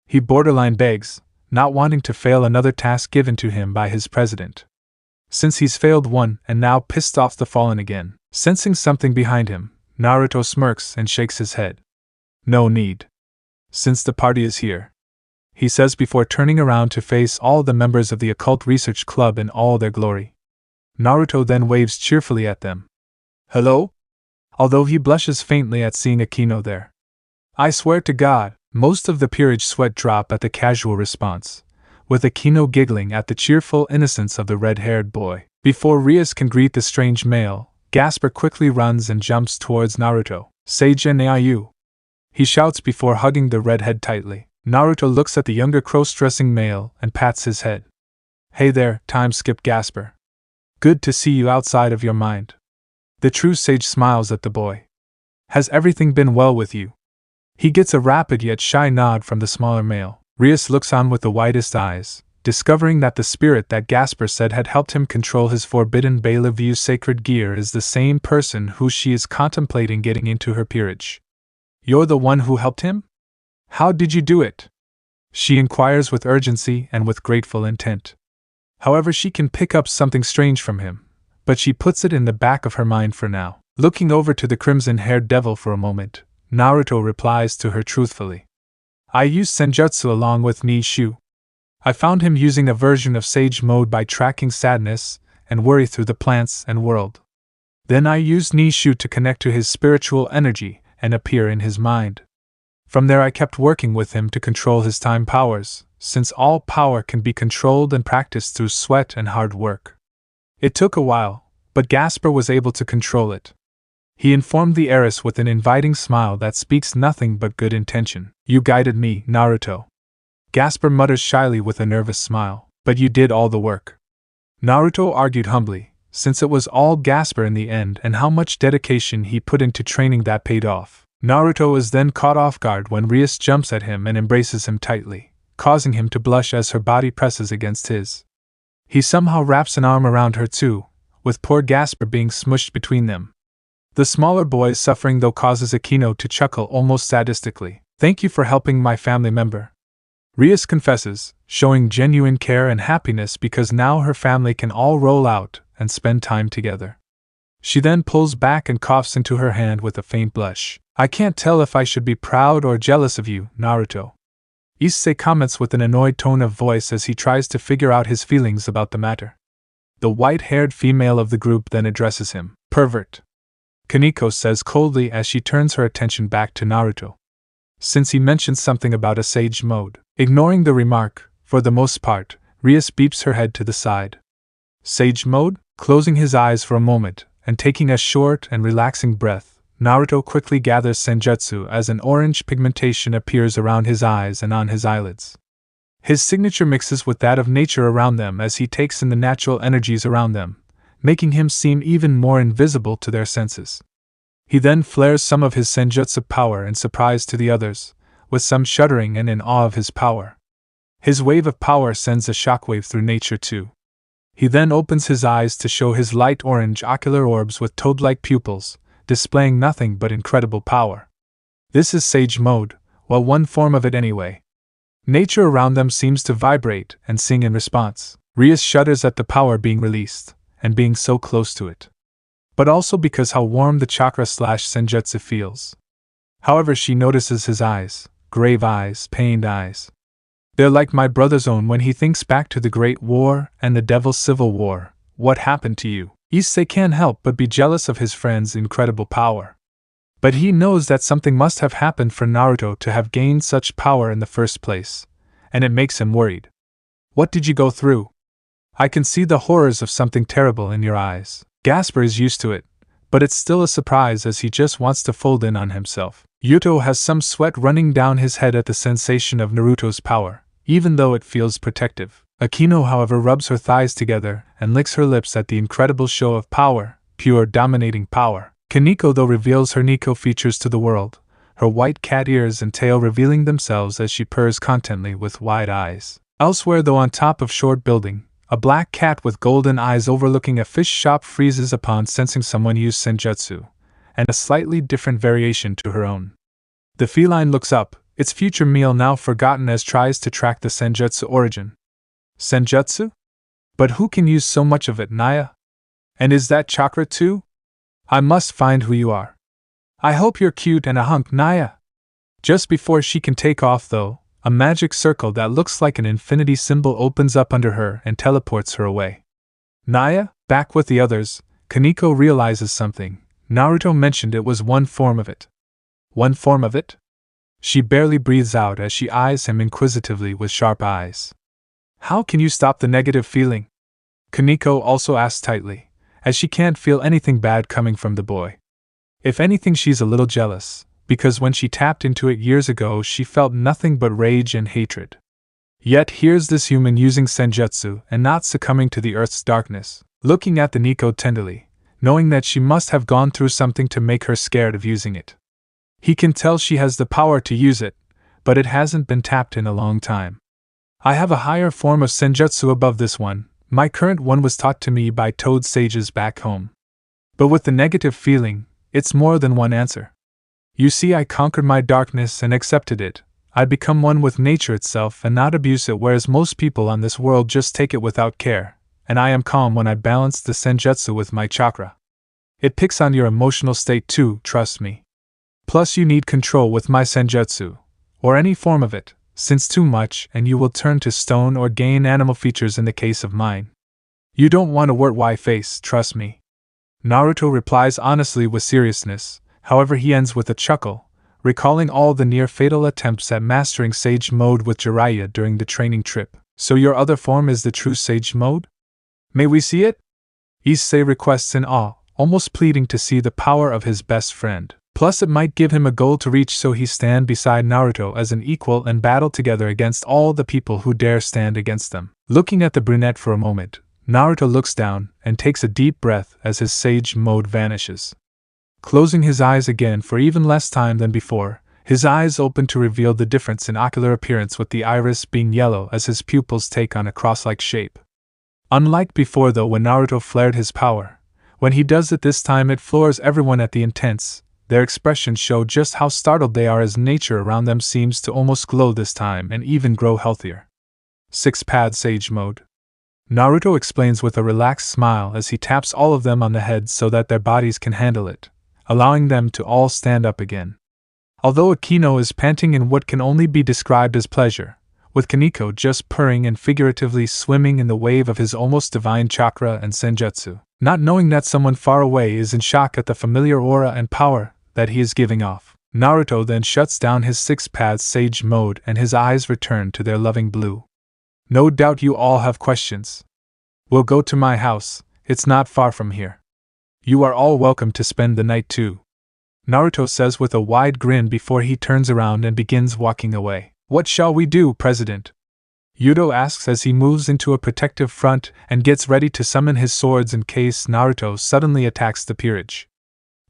He borderline begs, not wanting to fail another task given to him by his president. Since he's failed one and now pissed off the fallen again. Sensing something behind him, Naruto smirks and shakes his head. No need. Since the party is here, he says before turning around to face all the members of the Occult Research Club in all their glory. Naruto then waves cheerfully at them. Hello? Although he blushes faintly at seeing Akino there. I swear to God, most of the peerage sweat drop at the casual response, with Akino giggling at the cheerful innocence of the red-haired boy. Before Rias can greet the strange male, Gasper quickly runs and jumps towards Naruto. Seijin Aiyu. He shouts before hugging the redhead tightly. Naruto looks at the younger cross-dressing male and pats his head. Hey there, time skip Gasper. Good to see you outside of your mind. The true sage smiles at the boy. Has everything been well with you? He gets a rapid yet shy nod from the smaller male. Rias looks on with the widest eyes, discovering that the spirit that Gasper said had helped him control his forbidden Bellevue sacred gear is the same person who she is contemplating getting into her peerage. You're the one who helped him? How did you do it? She inquires with urgency and with grateful intent. However, she can pick up something strange from him, but she puts it in the back of her mind for now. Looking over to the crimson-haired devil for a moment, Naruto replies to her truthfully. I used Senjutsu along with Nishu. I found him using a version of Sage Mode by tracking sadness and worry through the plants and world. Then I used Nishu to connect to his spiritual energy and appear in his mind. From there I kept working with him to control his time powers, since all power can be controlled and practiced through sweat and hard work. It took a while, but Gasper was able to control it. He informed the heiress with an inviting smile that speaks nothing but good intention. You guided me, Naruto. Gasper mutters shyly with a nervous smile. But you did all the work. Naruto argued humbly, since it was all Gasper in the end and how much dedication he put into training that paid off. Naruto is then caught off guard when Rias jumps at him and embraces him tightly, causing him to blush as her body presses against his. He somehow wraps an arm around her too, with poor Gasper being smushed between them. The smaller boy's suffering though causes Akino to chuckle almost sadistically. Thank you for helping my family member. Rias confesses, showing genuine care and happiness because now her family can all roll out and spend time together. She then pulls back and coughs into her hand with a faint blush. I can't tell if I should be proud or jealous of you, Naruto. Issei comments with an annoyed tone of voice as he tries to figure out his feelings about the matter. The white-haired female of the group then addresses him. Pervert. Koneko says coldly as she turns her attention back to Naruto. Since he mentions something about a sage mode. Ignoring the remark, for the most part, Rias beeps her head to the side. Sage mode? Closing his eyes for a moment, and taking a short and relaxing breath, Naruto quickly gathers Senjutsu as an orange pigmentation appears around his eyes and on his eyelids. His signature mixes with that of nature around them as he takes in the natural energies around them, making him seem even more invisible to their senses. He then flares some of his Senjutsu power in surprise to the others, with some shuddering and in awe of his power. His wave of power sends a shockwave through nature too. He then opens his eyes to show his light orange ocular orbs with toad-like pupils, displaying nothing but incredible power. This is Sage Mode, well, one form of it anyway. Nature around them seems to vibrate and sing in response. Rias shudders at the power being released, and being so close to it. But also because how warm the chakra/senjutsu feels. However, she notices his eyes, grave eyes, pained eyes. They're like my brother's own when he thinks back to the Great War and the Devil's Civil War. What happened to you? Issei can't help but be jealous of his friend's incredible power. But he knows that something must have happened for Naruto to have gained such power in the first place, and it makes him worried. What did you go through? I can see the horrors of something terrible in your eyes. Gasper is used to it, but it's still a surprise as he just wants to fold in on himself. Yuto has some sweat running down his head at the sensation of Naruto's power, even though it feels protective. Akino, however, rubs her thighs together and licks her lips at the incredible show of power, pure dominating power. Koneko though reveals her Nico features to the world, her white cat ears and tail revealing themselves as she purrs contently with wide eyes. Elsewhere though, on top of short building, a black cat with golden eyes overlooking a fish shop freezes upon sensing someone use Senjutsu, and a slightly different variation to her own. The feline looks up, its future meal now forgotten as tries to track the Senjutsu origin. Senjutsu? But who can use so much of it, Naya? And is that chakra too? I must find who you are. I hope you're cute and a hunk, Naya. Just before she can take off though, a magic circle that looks like an infinity symbol opens up under her and teleports her away. Naya, back with the others, Koneko realizes something. Naruto mentioned it was one form of it. One form of it? She barely breathes out as she eyes him inquisitively with sharp eyes. How can you stop the negative feeling? Koneko also asks tightly, as she can't feel anything bad coming from the boy. If anything, she's a little jealous, because when she tapped into it years ago she felt nothing but rage and hatred. Yet here's this human using Senjutsu and not succumbing to the earth's darkness, looking at the Nico tenderly, knowing that she must have gone through something to make her scared of using it. He can tell she has the power to use it, but it hasn't been tapped in a long time. I have a higher form of Senjutsu above this one. My current one was taught to me by toad sages back home. But with the negative feeling, it's more than one answer. You see, I conquered my darkness and accepted it. I'd become one with nature itself and not abuse it, whereas most people on this world just take it without care, and I am calm when I balance the Senjutsu with my chakra. It picks on your emotional state too, trust me. Plus you need control with my Senjutsu, or any form of it, since too much and you will turn to stone or gain animal features in the case of mine. You don't want a wart face, trust me. Naruto replies honestly with seriousness, however he ends with a chuckle, recalling all the near-fatal attempts at mastering Sage Mode with Jiraiya during the training trip. So your other form is the true Sage Mode? May we see it? Issei requests in awe, almost pleading to see the power of his best friend. Plus it might give him a goal to reach so he stand beside Naruto as an equal and battle together against all the people who dare stand against them. Looking at the brunette for a moment, Naruto looks down and takes a deep breath as his Sage Mode vanishes. Closing his eyes again for even less time than before, his eyes open to reveal the difference in ocular appearance, with the iris being yellow as his pupils take on a cross-like shape. Unlike before though, when Naruto flared his power, when he does it this time it floors everyone at the intense. Their expressions show just how startled they are as nature around them seems to almost glow this time and even grow healthier. 6-pad Sage Mode. Naruto explains with a relaxed smile as he taps all of them on the head so that their bodies can handle it, allowing them to all stand up again. Although Akino is panting in what can only be described as pleasure, with Koneko just purring and figuratively swimming in the wave of his almost divine chakra and senjutsu, not knowing that someone far away is in shock at the familiar aura and power that he is giving off. Naruto then shuts down his 6-pad Sage Mode and his eyes return to their loving blue. No doubt you all have questions. We'll go to my house, it's not far from here. You are all welcome to spend the night too, Naruto says with a wide grin before he turns around and begins walking away. What shall we do, President? Yudo asks as he moves into a protective front and gets ready to summon his swords in case Naruto suddenly attacks the peerage.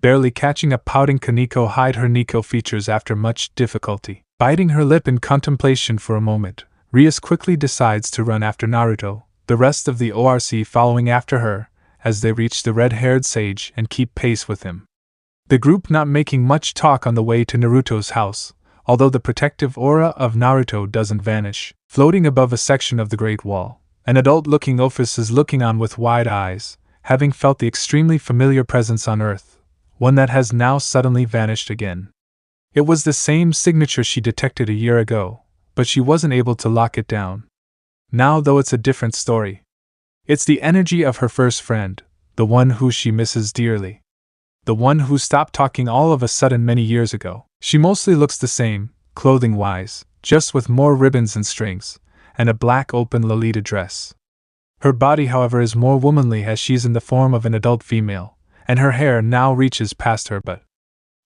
Barely catching a pouting Koneko hide her Nico features after much difficulty. Biting her lip in contemplation for a moment, Rias quickly decides to run after Naruto, the rest of the ORC following after her, as they reach the red-haired sage and keep pace with him. The group not making much talk on the way to Naruto's house, although the protective aura of Naruto doesn't vanish. Floating above a section of the Great Wall, an adult-looking Ophis is looking on with wide eyes, having felt the extremely familiar presence on Earth, one that has now suddenly vanished again. It was the same signature she detected a year ago, but she wasn't able to lock it down. Now though it's a different story. It's the energy of her first friend, the one who she misses dearly. The one who stopped talking all of a sudden many years ago. She mostly looks the same, clothing-wise, just with more ribbons and strings, and a black open Lolita dress. Her body, however, is more womanly as she's in the form of an adult female, and her hair now reaches past her butt.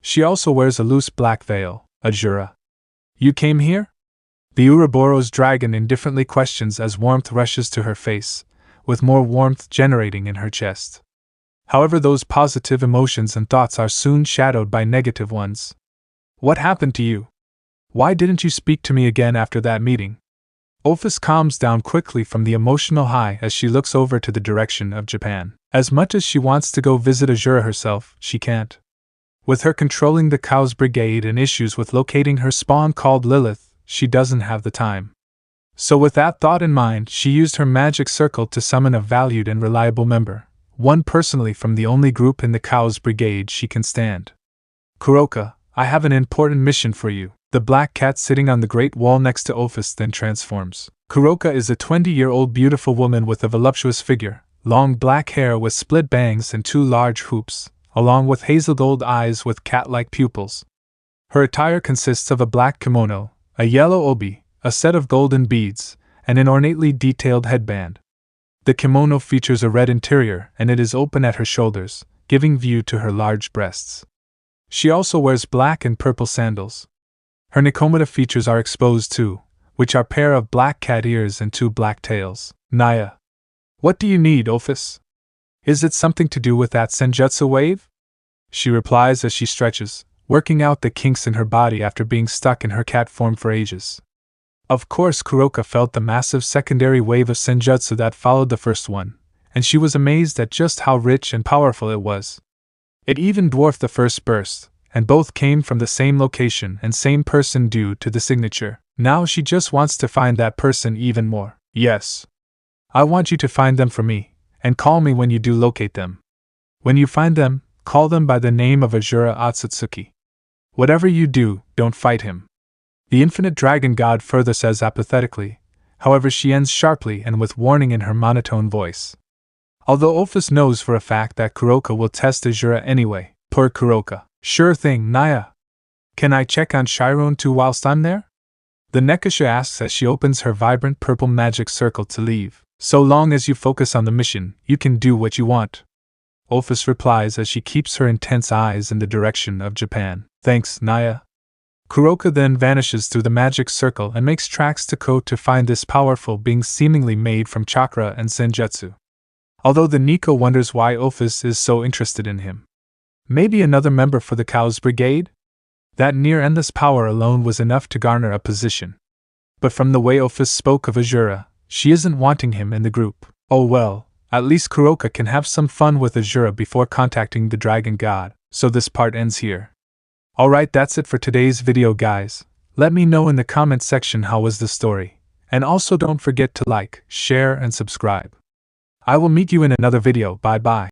She also wears a loose black veil, Ajura. You came here? The Ouroboros dragon indifferently questions as warmth rushes to her face, with more warmth generating in her chest. However, those positive emotions and thoughts are soon shadowed by negative ones. What happened to you? Why didn't you speak to me again after that meeting? Ophis calms down quickly from the emotional high as she looks over to the direction of Japan. As much as she wants to go visit Ajura herself, she can't. With her controlling the Cows Brigade and issues with locating her spawn called Lilith, she doesn't have the time. So with that thought in mind, she used her magic circle to summon a valued and reliable member, one personally from the only group in the Cows Brigade she can stand. Kuroka, I have an important mission for you. The black cat sitting on the Great Wall next to Ophis then transforms. Kuroka is a 20-year-old beautiful woman with a voluptuous figure, long black hair with split bangs and 2 large hoops, along with hazel gold eyes with cat-like pupils. Her attire consists of a black kimono, a yellow obi, a set of golden beads, and an ornately detailed headband. The kimono features a red interior and it is open at her shoulders, giving view to her large breasts. She also wears black and purple sandals. Her Nikomata features are exposed too, which are a pair of black cat ears and 2 black tails. Naya. What do you need, Ophis? Is it something to do with that senjutsu wave? She replies as she stretches, working out the kinks in her body after being stuck in her cat form for ages. Of course, Kuroka felt the massive secondary wave of senjutsu that followed the first one, and she was amazed at just how rich and powerful it was. It even dwarfed the first burst, and both came from the same location and same person due to the signature. Now she just wants to find that person even more. Yes. I want you to find them for me, and call me when you do locate them. When you find them, call them by the name of Ajura Otsutsuki. Whatever you do, don't fight him. The infinite dragon god further says apathetically, however she ends sharply and with warning in her monotone voice. Although Ophis knows for a fact that Kuroka will test Azura anyway, poor Kuroka. Sure thing, Naya. Can I check on Chiron too whilst I'm there? The Nekasha asks as she opens her vibrant purple magic circle to leave. So long as you focus on the mission, you can do what you want. Ophis replies as she keeps her intense eyes in the direction of Japan. Thanks, Naya. Kuroka then vanishes through the magic circle and makes tracks to Ko to find this powerful being seemingly made from chakra and senjutsu. Although the Nico wonders why Ophis is so interested in him. Maybe another member for the Cow's Brigade? That near-endless power alone was enough to garner a position. But from the way Ophis spoke of Azura, she isn't wanting him in the group. Oh well, at least Kuroka can have some fun with Azura before contacting the Dragon God, so this part ends here. Alright, that's it for today's video, guys. Let me know in the comment section how was the story, and also don't forget to like, share and subscribe. I will meet you in another video. Bye bye.